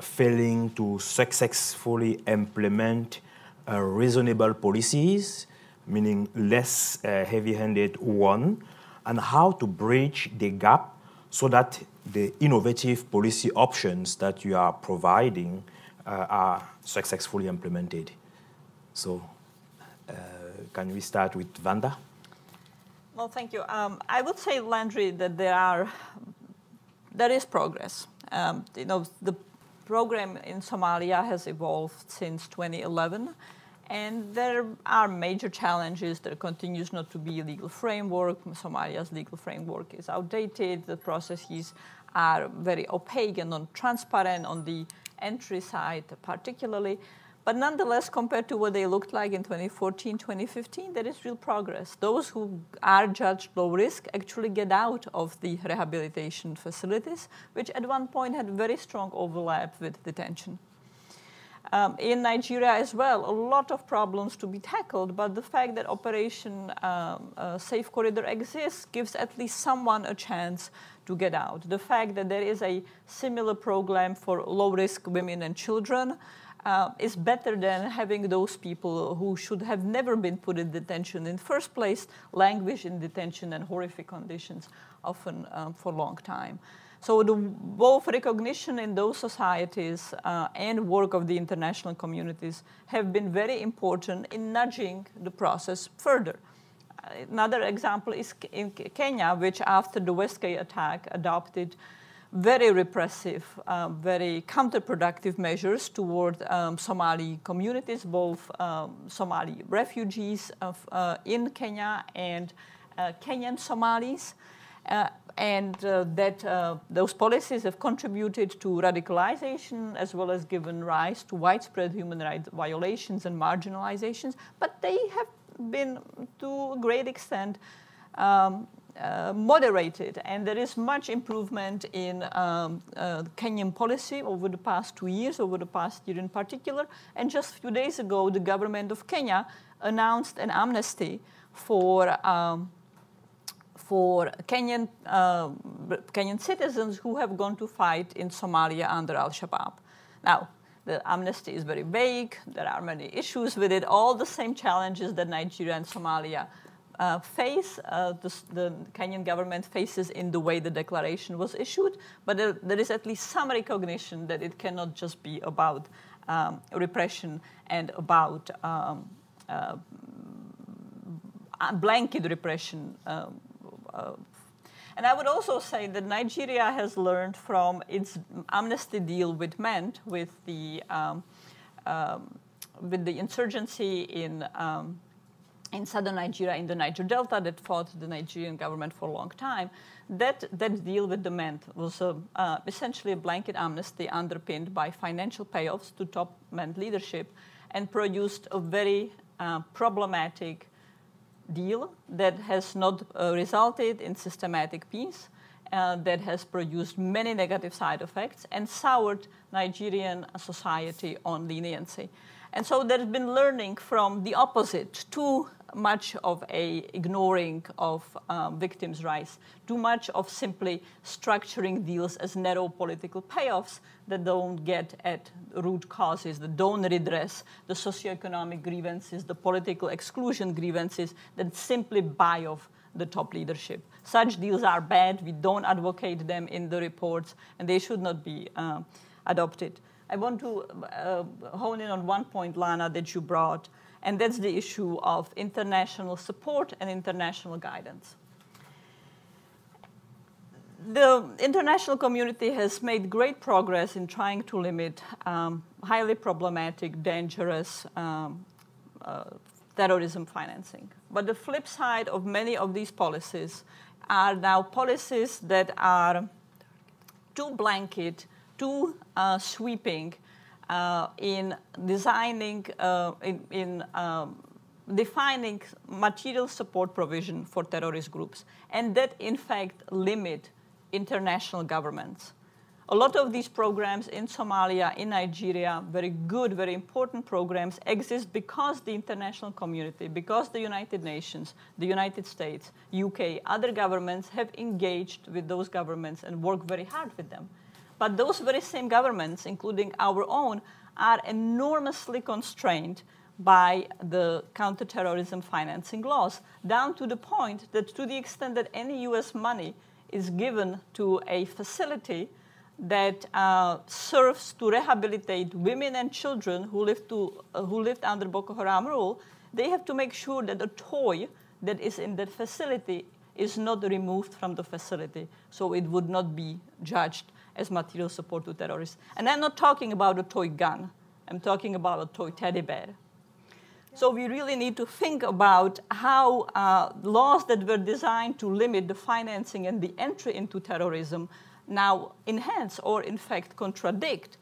failing to successfully implement reasonable policies, meaning less heavy-handed one, and how to bridge the gap so that the innovative policy options that you are providing are successfully implemented? So can we start with Vanda? Well, thank you. I would say, Landry, that there is progress. The program in Somalia has evolved since 2011, and there are major challenges. There continues not to be a legal framework. Somalia's legal framework is outdated. The processes are very opaque and non-transparent on the entry side particularly. But nonetheless, compared to what they looked like in 2014, 2015, there is real progress. Those who are judged low risk actually get out of the rehabilitation facilities, which at one point had very strong overlap with detention. In Nigeria as well, a lot of problems to be tackled, but the fact that Operation Safe Corridor exists gives at least someone a chance to get out. The fact that there is a similar program for low-risk women and children is better than having those people who should have never been put in detention in the first place languish in detention and horrific conditions, often for a long time. So both recognition in those societies and work of the international communities have been very important in nudging the process further. Another example is in Kenya, which after the Westgate attack adopted very repressive, very counterproductive measures toward Somali communities, both Somali refugees in Kenya and Kenyan Somalis. Those policies have contributed to radicalization as well as given rise to widespread human rights violations and marginalizations, but they have been to a great extent moderated, and there is much improvement in Kenyan policy over the past 2 years, over the past year in particular. And just a few days ago, the government of Kenya announced an amnesty for Kenyan citizens who have gone to fight in Somalia under al-Shabab. Now, the amnesty is very vague. There are many issues with it, all the same challenges that Nigeria and Somalia face, the Kenyan government faces in the way the declaration was issued, but there is at least some recognition that it cannot just be about repression and about blanket repression. And I would also say that Nigeria has learned from its amnesty deal with MENT, with the insurgency in southern Nigeria, in the Niger Delta, that fought the Nigerian government for a long time. That deal with the MENT was essentially a blanket amnesty underpinned by financial payoffs to top MENT leadership and produced a very problematic deal that has not resulted in systematic peace, that has produced many negative side effects and soured Nigerian society on leniency. And so there's been learning from the opposite, too much of a ignoring of victims' rights, too much of simply structuring deals as narrow political payoffs that don't get at root causes, that don't redress the socioeconomic grievances, the political exclusion grievances that simply buy off the top leadership. Such deals are bad. We don't advocate them in the reports, and they should not be adopted. I want to hone in on one point, Lana, that you brought, and that's the issue of international support and international guidance. The international community has made great progress in trying to limit highly problematic, dangerous terrorism financing. But the flip side of many of these policies are now policies that are too blanket, too sweeping in designing, defining material support provision for terrorist groups, and that in fact limit international governments. A lot of these programs in Somalia, in Nigeria, very good, very important programs, exist because the international community, because the United Nations, the United States, UK, other governments have engaged with those governments and worked very hard with them. But those very same governments, including our own, are enormously constrained by the counterterrorism financing laws, down to the point that to the extent that any US money is given to a facility that serves to rehabilitate women and children who lived under Boko Haram rule, they have to make sure that the toy that is in that facility is not removed from the facility, so it would not be judged as material support to terrorists. And I'm not talking about a toy gun. I'm talking about a toy teddy bear. So we really need to think about how laws that were designed to limit the financing and the entry into terrorism now enhance or, in fact, contradict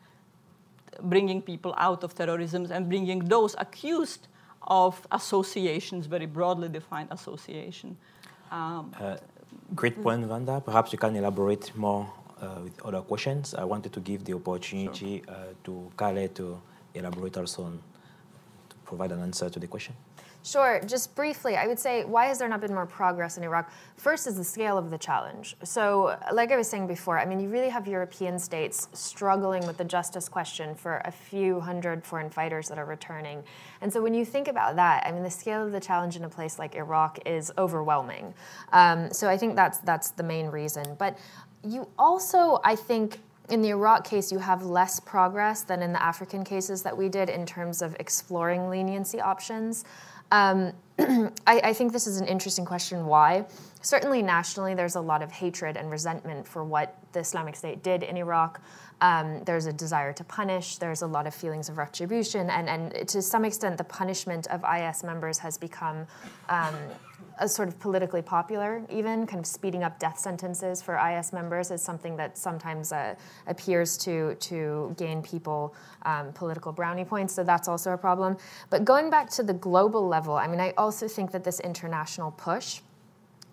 bringing people out of terrorism and bringing those accused of associations, very broadly defined association. Great point, Vanda. Perhaps you can elaborate more with other questions. I wanted to give the opportunity to Kale to elaborate also on, to provide an answer to the question. Sure. Just briefly, I would say, why has there not been more progress in Iraq? First is the scale of the challenge. So, like I was saying before, I mean, you really have European states struggling with the justice question for a few hundred foreign fighters that are returning. And so when you think about that, I mean, the scale of the challenge in a place like Iraq is overwhelming. So I think that's the main reason. But you also, I think, in the Iraq case, you have less progress than in the African cases that we did in terms of exploring leniency options. I think this is an interesting question, why? Certainly nationally, there's a lot of hatred and resentment for what the Islamic State did in Iraq. There's a desire to punish. There's a lot of feelings of retribution. And to some extent, the punishment of IS members has become a sort of politically popular, even kind of speeding up death sentences for IS members is something that sometimes appears to gain people political brownie points, so that's also a problem. But going back to the global level, I mean, I also think that this international push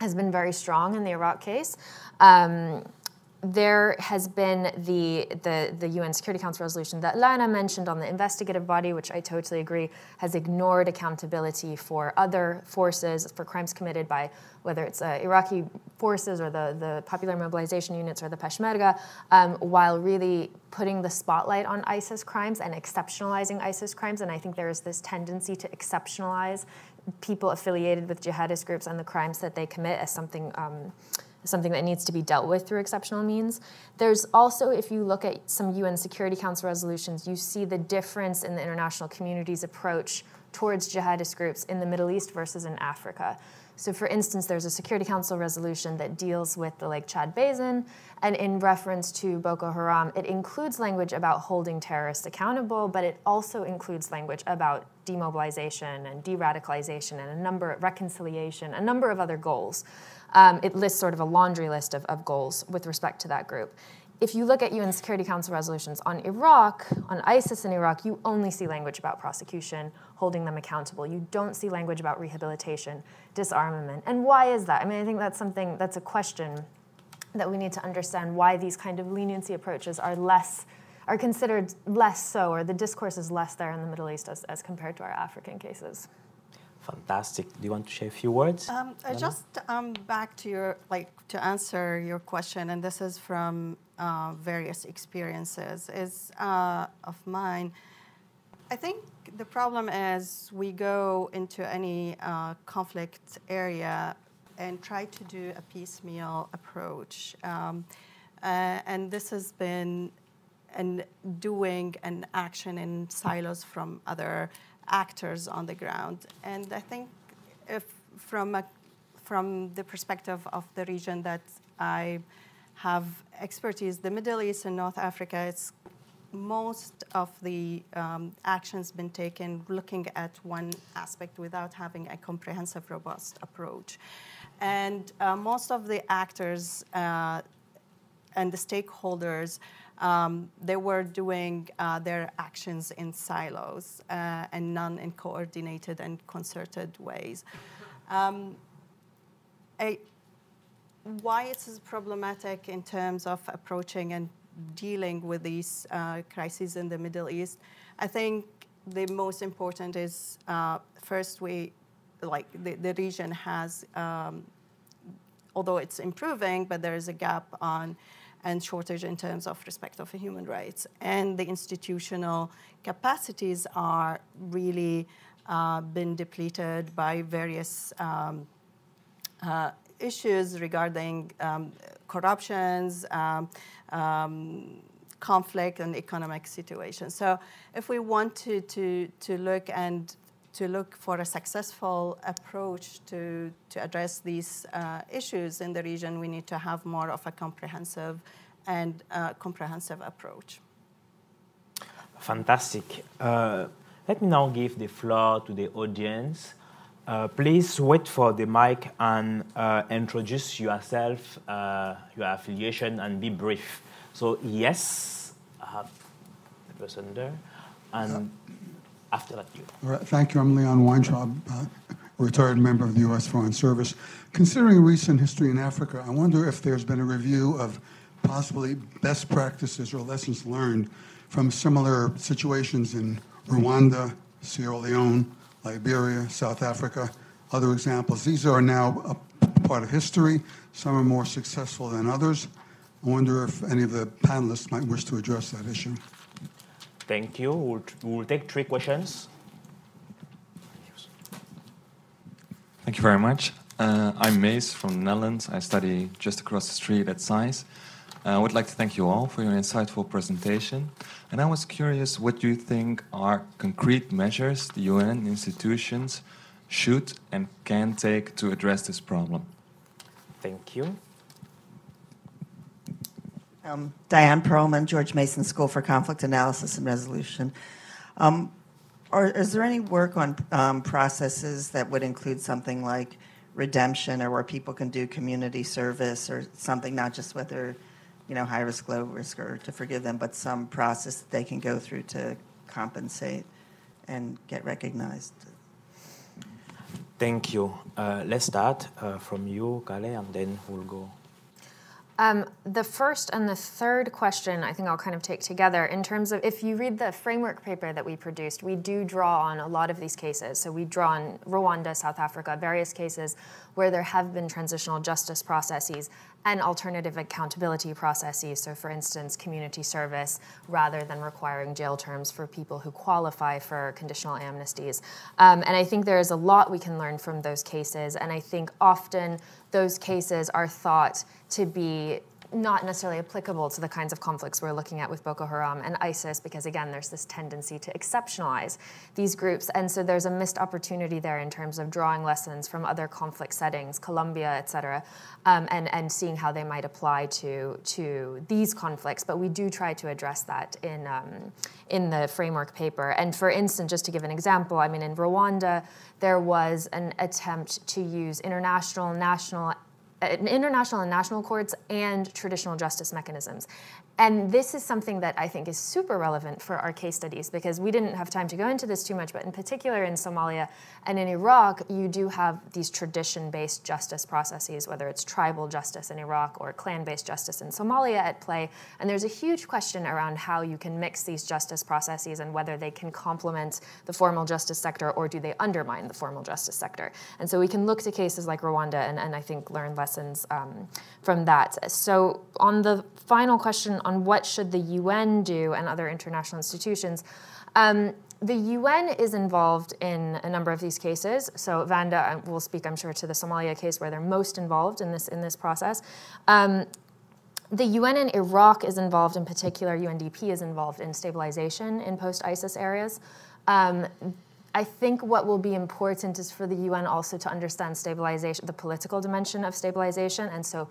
has been very strong in the Iraq case. There has been the UN Security Council resolution that Lana mentioned on the investigative body, which I totally agree, has ignored accountability for other forces, for crimes committed by whether it's Iraqi forces or the Popular Mobilization Units or the Peshmerga, while really putting the spotlight on ISIS crimes and exceptionalizing ISIS crimes. And I think there is this tendency to exceptionalize people affiliated with jihadist groups and the crimes that they commit as something that needs to be dealt with through exceptional means. There's also, if you look at some UN Security Council resolutions, you see the difference in the international community's approach towards jihadist groups in the Middle East versus in Africa. So for instance, there's a Security Council resolution that deals with the Lake Chad Basin, and in reference to Boko Haram, it includes language about holding terrorists accountable, but it also includes language about demobilization and de-radicalization and reconciliation, a number of other goals. It lists sort of a laundry list of goals with respect to that group. if you look at UN Security Council resolutions on Iraq, on ISIS in Iraq, you only see language about prosecution, holding them accountable. You don't see language about rehabilitation, disarmament. And why is that? I mean, I think that's something, that's a question that we need to understand, why these kind of leniency approaches are considered less so, or the discourse is less there in the Middle East as compared to our African cases. Fantastic. Do you want to share a few words? Just back to to answer your question, and this is from various experiences of mine. I think the problem is we go into any conflict area and try to do a piecemeal approach. And this has been doing an action in silos from other actors on the ground. And I think if from the perspective of the region that I have expertise, the Middle East and North Africa, it's most of the actions been taken looking at one aspect without having a comprehensive, robust approach. And most of the actors and the stakeholders, they were doing their actions in silos and none in coordinated and concerted ways. Why it is problematic in terms of approaching and dealing with these crises in the Middle East, I think the most important is first the region has, although it's improving, but there is a gap and shortage in terms of respect of human rights. And the institutional capacities are really been depleted by various issues regarding corruptions, conflict, and economic situation. So if we want to look for a successful approach to address these issues in the region, we need to have more of a comprehensive approach. Fantastic. Let me now give the floor to the audience. Please wait for the mic and introduce yourself, your affiliation, and be brief. So yes, I have the person there, and after that you. All right, thank you. I'm Leon Weintraub, retired member of the U.S. Foreign Service. Considering recent history in Africa, I wonder if there's been a review of possibly best practices or lessons learned from similar situations in Rwanda, Sierra Leone, Liberia, South Africa, other examples. These are now a part of history. Some are more successful than others. I wonder if any of the panelists might wish to address that issue. Thank you. We'll take 3 questions. Thank you very much. I'm Mace from the Netherlands. I study just across the street at SAIS. I would like to thank you all for your insightful presentation. And I was curious what you think are concrete measures the UN institutions should and can take to address this problem. Thank you. Diane Perlman, George Mason School for Conflict Analysis and Resolution. Is there any work on processes that would include something like redemption, or where people can do community service or something, not just whether high risk, low risk, or to forgive them, but some process that they can go through to compensate and get recognized? Thank you. Let's start from you, Kale, and then we'll go. The first and the third question, I think I'll kind of take together in terms of, if you read the framework paper that we produced, we do draw on a lot of these cases. So we draw on Rwanda, South Africa, various cases where there have been transitional justice processes and alternative accountability processes. So for instance, community service rather than requiring jail terms for people who qualify for conditional amnesties. And I think there is a lot we can learn from those cases. And I think often those cases are thought to be not necessarily applicable to the kinds of conflicts we're looking at with Boko Haram and ISIS, because again, there's this tendency to exceptionalize these groups. And so there's a missed opportunity there in terms of drawing lessons from other conflict settings, Colombia, et cetera, and seeing how they might apply to these conflicts. But we do try to address that in the framework paper. And for instance, just to give an example, I mean, in Rwanda, there was an attempt to use international, national, international and national courts and traditional justice mechanisms. And this is something that I think is super relevant for our case studies, because we didn't have time to go into this too much, but in particular in Somalia and in Iraq, you do have these tradition-based justice processes, whether it's tribal justice in Iraq or clan-based justice in Somalia at play. And there's a huge question around how you can mix these justice processes and whether they can complement the formal justice sector or do they undermine the formal justice sector. And so we can look to cases like Rwanda and I think learn lessons from that. So on the final question on what should the UN do and other international institutions, the UN is involved in a number of these cases. So Vanda will speak, I'm sure, to the Somalia case where they're most involved in this process. The UN in Iraq is involved, in particular, UNDP is involved in stabilization in post-ISIS areas. I think what will be important is for the UN also to understand stabilization, the political dimension of stabilization. And so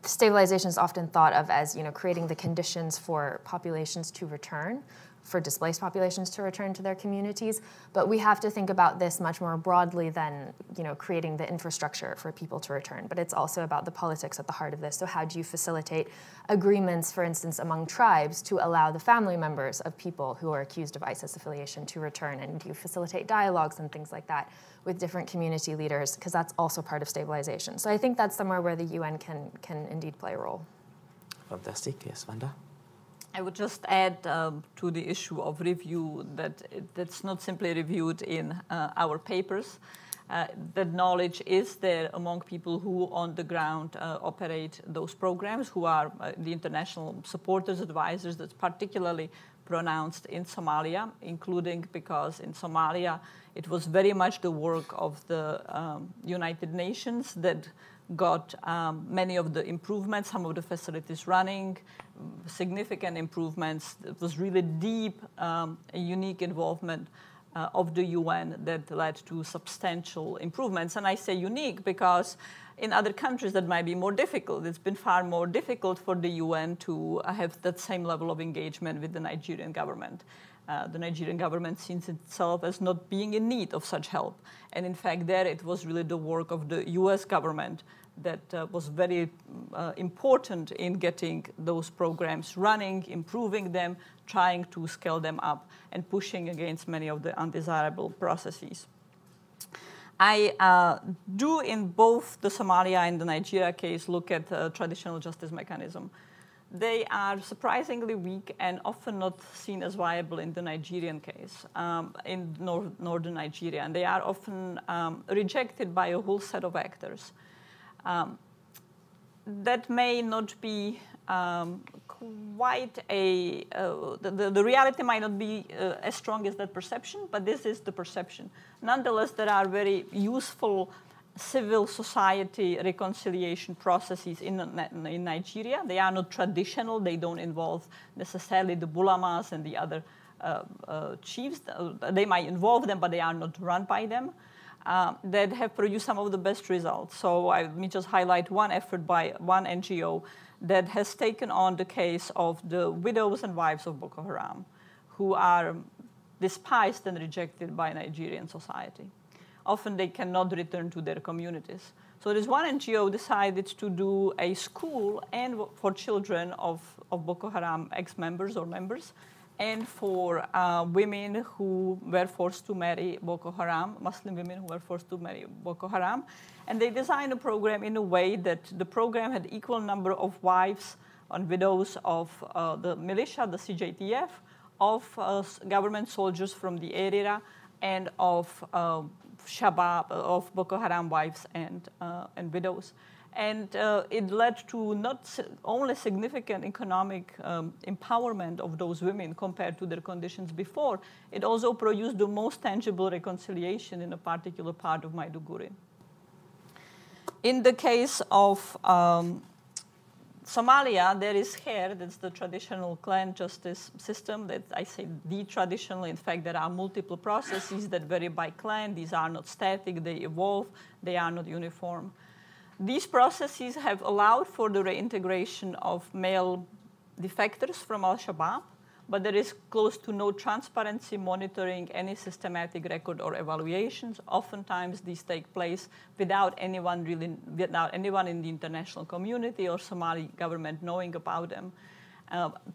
stabilization is often thought of as, creating the conditions for populations to return, for displaced populations to return to their communities. But we have to think about this much more broadly than, creating the infrastructure for people to return. But it's also about the politics at the heart of this. So how do you facilitate agreements, for instance, among tribes to allow the family members of people who are accused of ISIS affiliation to return? And do you facilitate dialogues and things like that with different community leaders? Because that's also part of stabilization. So I think that's somewhere where the UN can indeed play a role. Fantastic. Yes, Vanda? I would just add to the issue of review that that's not simply reviewed in our papers. That knowledge is there among people who on the ground operate those programs, who are the international supporters, advisors. That's particularly pronounced in Somalia, including because in Somalia it was very much the work of the United Nations that got many of the improvements, some of the facilities running, significant improvements. It was really deep, unique involvement of the UN that led to substantial improvements. And I say unique because in other countries that might be more difficult. It's been far more difficult for the UN to have that same level of engagement with the Nigerian government. The Nigerian government sees itself as not being in need of such help. And in fact, there it was really the work of the US government that was very important in getting those programs running, improving them, trying to scale them up, and pushing against many of the undesirable processes. I do, in both the Somalia and the Nigeria case, look at traditional justice mechanism. They are surprisingly weak and often not seen as viable in the Nigerian case, in northern Nigeria. And they are often rejected by a whole set of actors. That may not be quite the reality might not be as strong as that perception, but this is the perception. Nonetheless, there are very useful civil society reconciliation processes in Nigeria. They are not traditional. They don't involve necessarily the bulamas and the other chiefs. They might involve them, but they are not run by them. That have produced some of the best results. So let me just highlight one effort by one NGO that has taken on the case of the widows and wives of Boko Haram, who are despised and rejected by Nigerian society. Often they cannot return to their communities. So this one NGO decided to do a school and for children of Boko Haram ex-members or members, and for women who were forced to marry Boko Haram, Muslim women who were forced to marry Boko Haram. And they designed a program in a way that the program had equal number of wives and widows of the militia, the CJTF, of government soldiers from the area, and of Shabab, of Boko Haram wives and widows. And it led to not only significant economic empowerment of those women compared to their conditions before, it also produced the most tangible reconciliation in a particular part of Maiduguri. In the case of Somalia, there is here, that's the traditional clan justice system that I say the traditional. In fact, there are multiple processes that vary by clan. These are not static, they evolve, they are not uniform. These processes have allowed for the reintegration of male defectors from al-Shabab, but there is close to no transparency, monitoring, any systematic record or evaluations. Oftentimes these take place without anyone in the international community or Somali government knowing about them.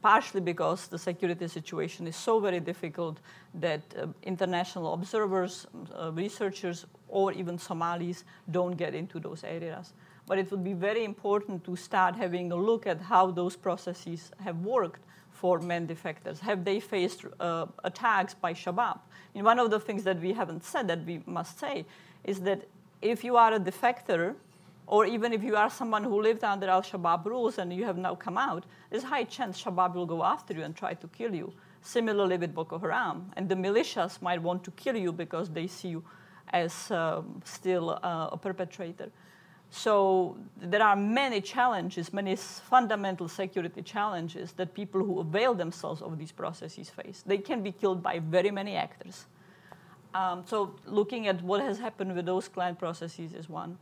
Partially because the security situation is so very difficult that international observers, researchers, or even Somalis don't get into those areas. But it would be very important to start having a look at how those processes have worked for men defectors. Have they faced attacks by Shabab? And one of the things that we haven't said that we must say is that if you are a defector, or even if you are someone who lived under al-Shabab rules and you have now come out, there's a high chance Shabab will go after you and try to kill you. Similarly with Boko Haram. And the militias might want to kill you because they see you as still a perpetrator. So there are many challenges, many fundamental security challenges that people who avail themselves of these processes face. They can be killed by very many actors. So looking at what has happened with those client processes is one.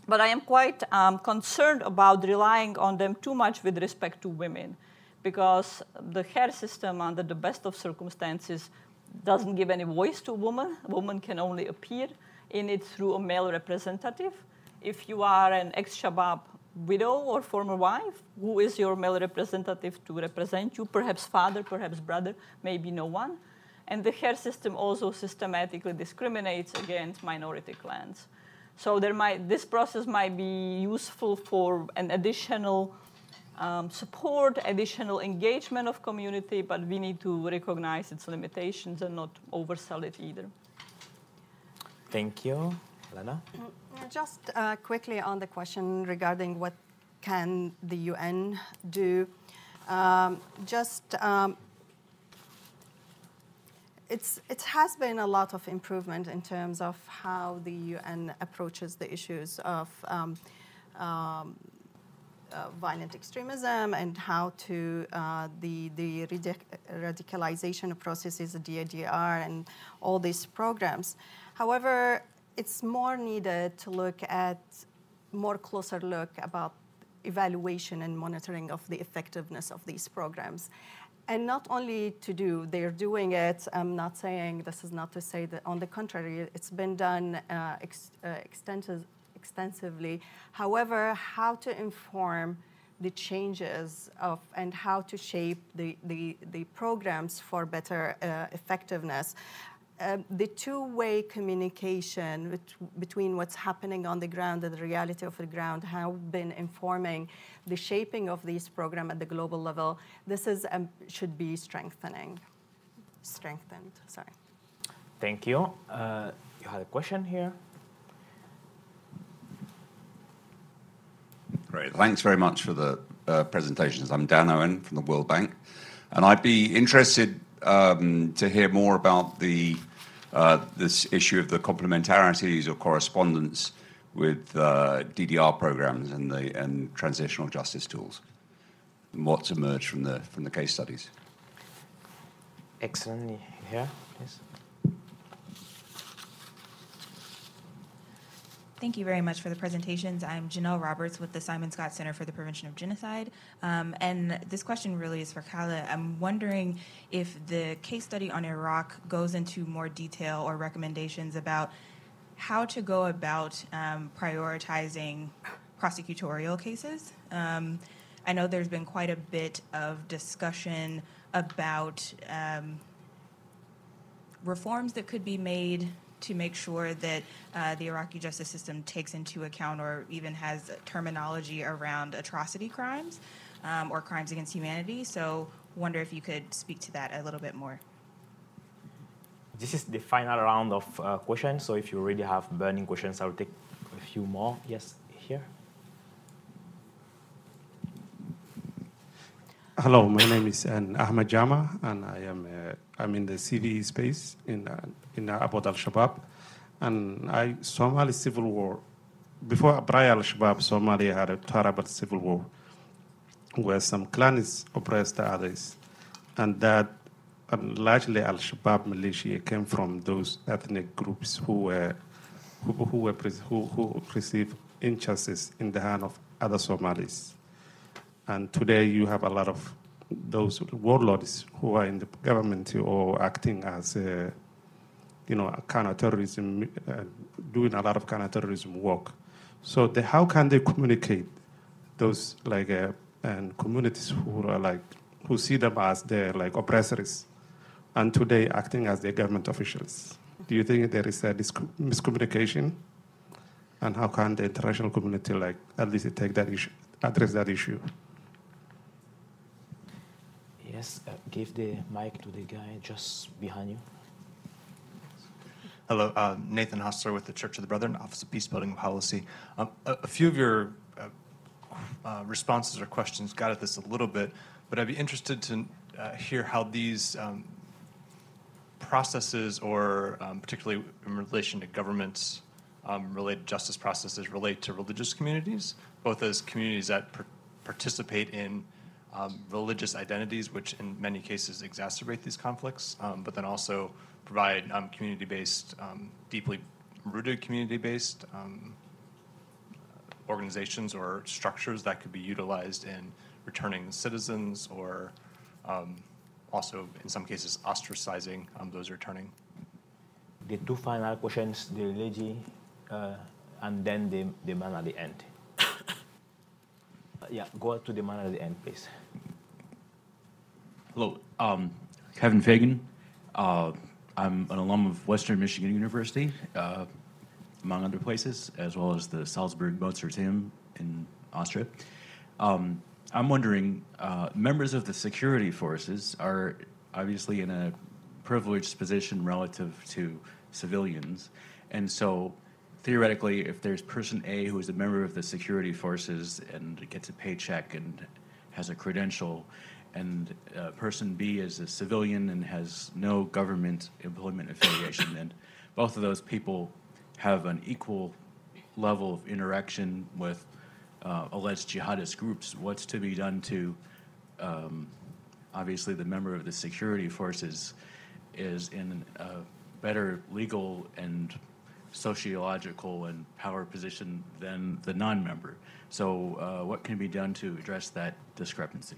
But I am quite concerned about relying on them too much with respect to women, because the hair system, under the best of circumstances, doesn't give any voice to a woman. A woman can only appear in it through a male representative. If you are an ex-Shabab widow or former wife, who is your male representative to represent you? Perhaps father, perhaps brother, maybe no one. And the hair system also systematically discriminates against minority clans. So this process might be useful for an additional support, additional engagement of community, but we need to recognize its limitations and not oversell it either. Thank you. Lana? Just quickly on the question regarding what can the UN do. It has been a lot of improvement in terms of how the UN approaches the issues of violent extremism and how to the radicalization processes, the DDR, and all these programs. However, it's more needed to look at more closer look about evaluation and monitoring of the effectiveness of these programs. And not only they're doing it, I'm not saying, this is not to say that, on the contrary, it's been done extensively. However, how to inform the changes and how to shape the programs for better effectiveness. The two-way communication between what's happening on the ground and the reality of the ground have been informing the shaping of these programs at the global level. This should be strengthened. Sorry. Thank you. You had a question here? Great. Thanks very much for the presentations. I'm Dan Owen from the World Bank, and I'd be interested to hear more about this issue of the complementarities or correspondence with DDR programs and transitional justice tools, and what's emerged from the case studies. Excellent. Here, please. Thank you very much for the presentations. I'm Janelle Roberts with the Simon Scott Center for the Prevention of Genocide. And this question really is for Khaled. I'm wondering if the case study on Iraq goes into more detail or recommendations about how to go about prioritizing prosecutorial cases. I know there's been quite a bit of discussion about reforms that could be made to make sure that the Iraqi justice system takes into account or even has terminology around atrocity crimes or crimes against humanity. So wonder if you could speak to that a little bit more. This is the final round of questions, so if you already have burning questions, I'll take a few more. Yes, here. Hello, my name is Ahmed Jama, and I'm in the CVE space about al-Shabab, and Somali civil war. Prior al-Shabab, Somalia had a terrible civil war, where some clans oppressed the others, and that largely al-Shabab militia came from those ethnic groups who received injustice in the hand of other Somalis. And today you have a lot of those warlords who are in the government or acting as counterterrorism, doing a lot of counterterrorism work. So how can they communicate those and communities who see them as their oppressors, and today acting as their government officials? Do you think there is a miscommunication? And how can the international community at least take that issue, address that issue? Yes, give the mic to the guy just behind you. Hello, Nathan Hostler with the Church of the Brethren, Office of Peace Building Policy. A few of your responses or questions got at this a little bit, but I'd be interested to hear how these processes, or particularly in relation to governments, related justice processes, relate to religious communities, both as communities that participate in religious identities, which in many cases exacerbate these conflicts, but then also provide community-based, deeply rooted community-based organizations or structures that could be utilized in returning citizens, or also in some cases ostracizing those returning. The two final questions, the lady and then the man at the end. Yeah, go to the man at the end, please. Hello, Kevin Fagan. I'm an alum of Western Michigan University, among other places, as well as the Salzburg-Mozarteum in Austria. I'm wondering, members of the security forces are obviously in a privileged position relative to civilians, and so theoretically, if there's person A who is a member of the security forces and gets a paycheck and has a credential, and person B is a civilian and has no government employment affiliation, and both of those people have an equal level of interaction with alleged jihadist groups, what's to be done to, obviously the member of the security forces is in a better legal and sociological and power position than the non-member. So what can be done to address that discrepancy?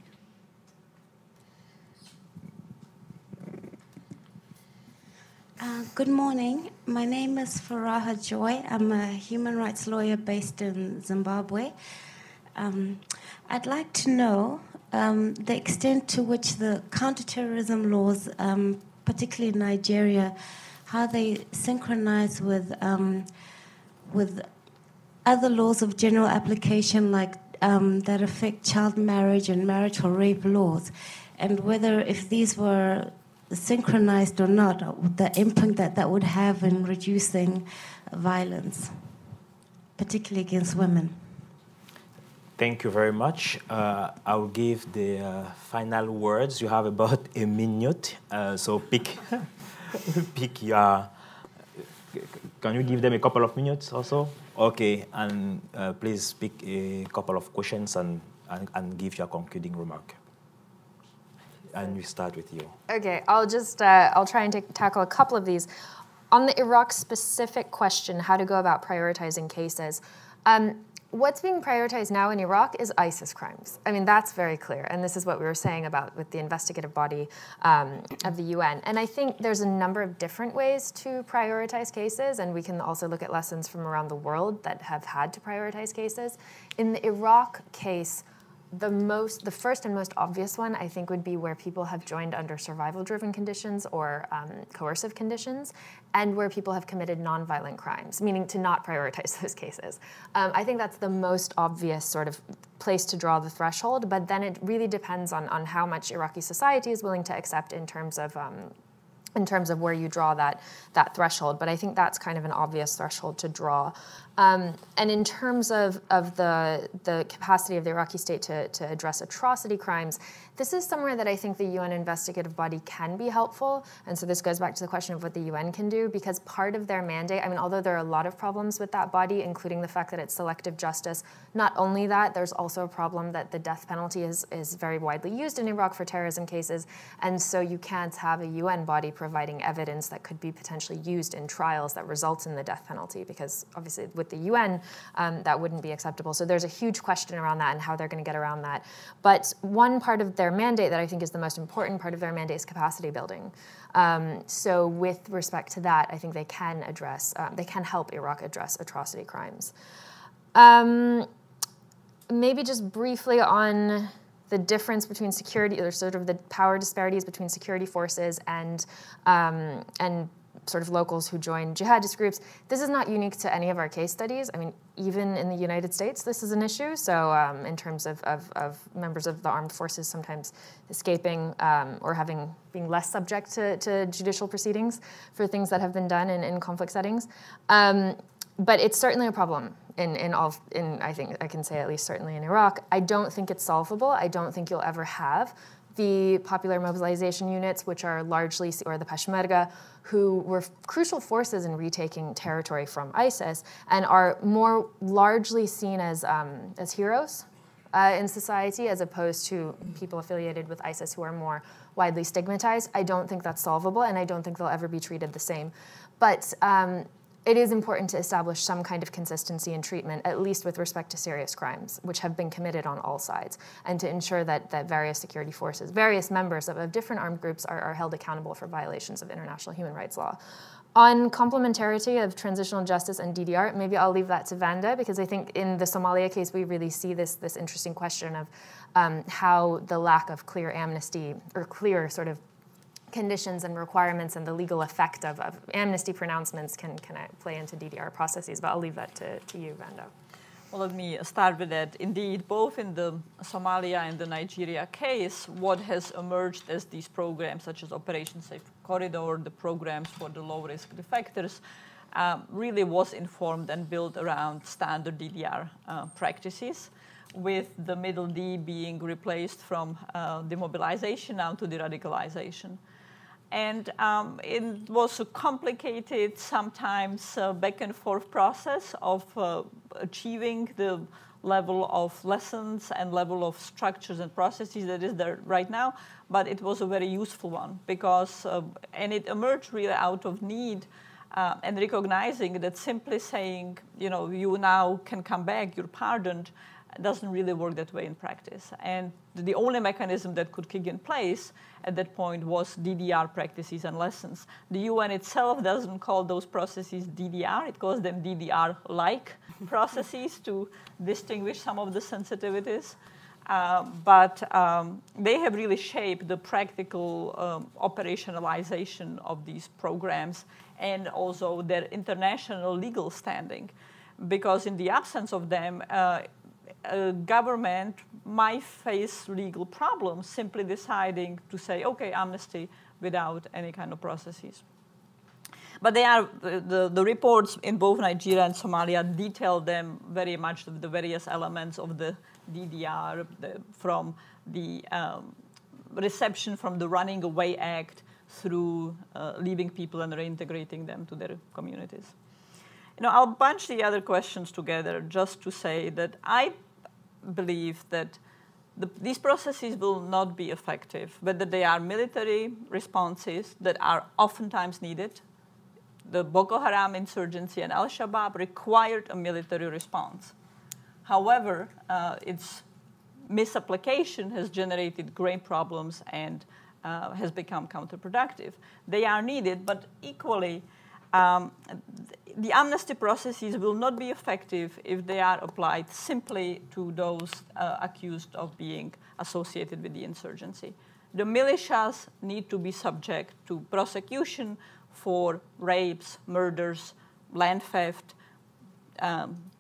Good morning. My name is Faraha Joy. I'm a human rights lawyer based in Zimbabwe. I'd like to know the extent to which the counterterrorism laws, particularly in Nigeria, how they synchronize with other laws of general application, like that affect child marriage and marital rape laws, and whether if these were synchronized or not, the impact that would have in reducing violence, particularly against women. Thank you very much. I'll give the final words. You have about a minute, so pick your... Can you give them a couple of minutes also? Okay, and please pick a couple of questions and give your concluding remark. And we start with you. Okay, I'll just, I'll try and tackle a couple of these. On the Iraq-specific question, how to go about prioritizing cases, what's being prioritized now in Iraq is ISIS crimes. I mean, that's very clear, and this is what we were saying about with the investigative body of the UN. And I think there's a number of different ways to prioritize cases, and we can also look at lessons from around the world that have had to prioritize cases. In the Iraq case, the first and most obvious one, I think, would be where people have joined under survival-driven conditions or coercive conditions, and where people have committed nonviolent crimes, meaning to not prioritize those cases. I think that's the most obvious sort of place to draw the threshold, but then it really depends on how much Iraqi society is willing to accept in terms of where you draw that threshold. But I think that's kind of an obvious threshold to draw. And in terms of the capacity of the Iraqi state to address atrocity crimes, this is somewhere that I think the UN investigative body can be helpful. And so this goes back to the question of what the UN can do, because part of their mandate, I mean, although there are a lot of problems with that body, including the fact that it's selective justice, not only that, there's also a problem that the death penalty is very widely used in Iraq for terrorism cases. And so you can't have a UN body providing evidence that could be potentially used in trials that results in the death penalty, because obviously with the UN, that wouldn't be acceptable. So there's a huge question around that and how they're going to get around that. But one part of their mandate that I think is the most important part of their mandate is capacity building. So with respect to that, I think they can help Iraq address atrocity crimes. Maybe just briefly on the difference between security, or sort of the power disparities between security forces and sort of locals who join jihadist groups. This is not unique to any of our case studies. I mean, even in the United States, this is an issue. So in terms of members of the armed forces sometimes escaping or being less subject to judicial proceedings for things that have been done in conflict settings. But it's certainly a problem I think I can say at least certainly in Iraq. I don't think it's solvable. I don't think you'll ever have the popular mobilization units, which are largely, or the Peshmerga, who were crucial forces in retaking territory from ISIS and are more largely seen as heroes in society, as opposed to people affiliated with ISIS who are more widely stigmatized. I don't think that's solvable, and I don't think they'll ever be treated the same. But it is important to establish some kind of consistency in treatment, at least with respect to serious crimes, which have been committed on all sides, and to ensure that various security forces, various members of different armed groups are held accountable for violations of international human rights law. On complementarity of transitional justice and DDR, maybe I'll leave that to Vanda, because I think in the Somalia case, we really see this interesting question of how the lack of clear amnesty, or clear sort of conditions and requirements and the legal effect of amnesty pronouncements can play into DDR processes. But I'll leave that to you, Vanda. Well, let me start with that. Indeed, both in the Somalia and the Nigeria case, what has emerged as these programs, such as Operation Safe Corridor, the programs for the low-risk defectors, really was informed and built around standard DDR practices, with the middle D being replaced from demobilization now to de-radicalization. And it was a complicated, sometimes back and forth process of achieving the level of lessons and level of structures and processes that is there right now. But it was a very useful one, because, and it emerged really out of need and recognizing that simply saying, you now can come back, you're pardoned, doesn't really work that way in practice. And the only mechanism that could kick in place at that point was DDR practices and lessons. The UN itself doesn't call those processes DDR. It calls them DDR-like processes to distinguish some of the sensitivities. But they have really shaped the practical operationalization of these programs, and also their international legal standing. Because in the absence of them, a government might face legal problems simply deciding to say, okay, amnesty without any kind of processes. But they are, the reports in both Nigeria and Somalia detail them very much, the various elements of the DDR, from the reception from the Running Away Act through leaving people and reintegrating them to their communities. I'll bunch the other questions together just to say that I believe that these processes will not be effective, whether they are military responses that are oftentimes needed. The Boko Haram insurgency and al-Shabab required a military response. However, its misapplication has generated great problems and has become counterproductive. They are needed, but equally, the amnesty processes will not be effective if they are applied simply to those accused of being associated with the insurgency. The militias need to be subject to prosecution for rapes, murders, land theft,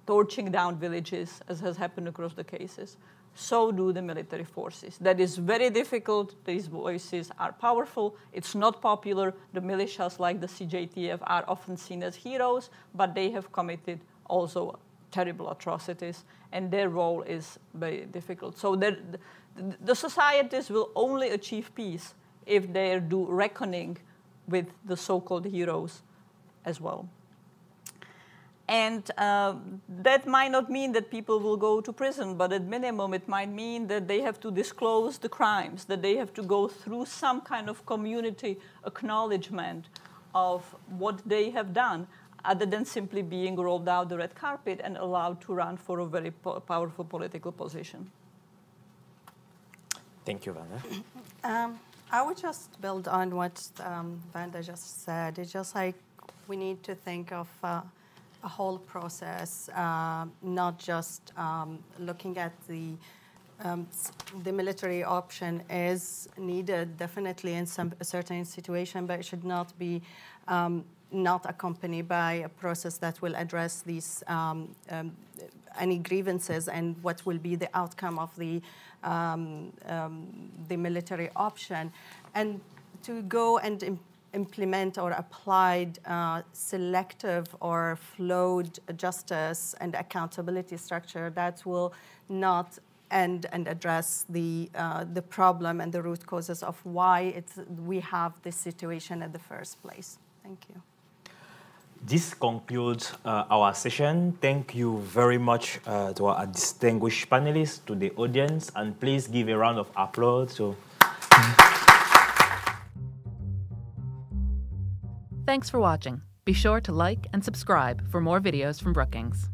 torching down villages, as has happened across the cases. So do the military forces. That is very difficult. These voices are powerful. It's not popular. The militias, like the CJTF, are often seen as heroes, but they have committed also terrible atrocities, and their role is very difficult. So the societies will only achieve peace if they do reckoning with the so-called heroes as well. And that might not mean that people will go to prison, but at minimum it might mean that they have to disclose the crimes, that they have to go through some kind of community acknowledgement of what they have done, other than simply being rolled out the red carpet and allowed to run for a very powerful political position. Thank you, Vanda. I would just build on what Vanda just said. It's just like we need to think of a whole process, not just looking at the military option is needed definitely in some certain situation, but it should not be not accompanied by a process that will address these any grievances and what will be the outcome of the military option, and to go and implement or applied selective or flowed justice and accountability structure that will not end and address the problem and the root causes of why we have this situation in the first place. Thank you. This concludes our session. Thank you very much to our distinguished panelists, to the audience, and please give a round of applause. Thanks for watching. Be sure to like and subscribe for more videos from Brookings.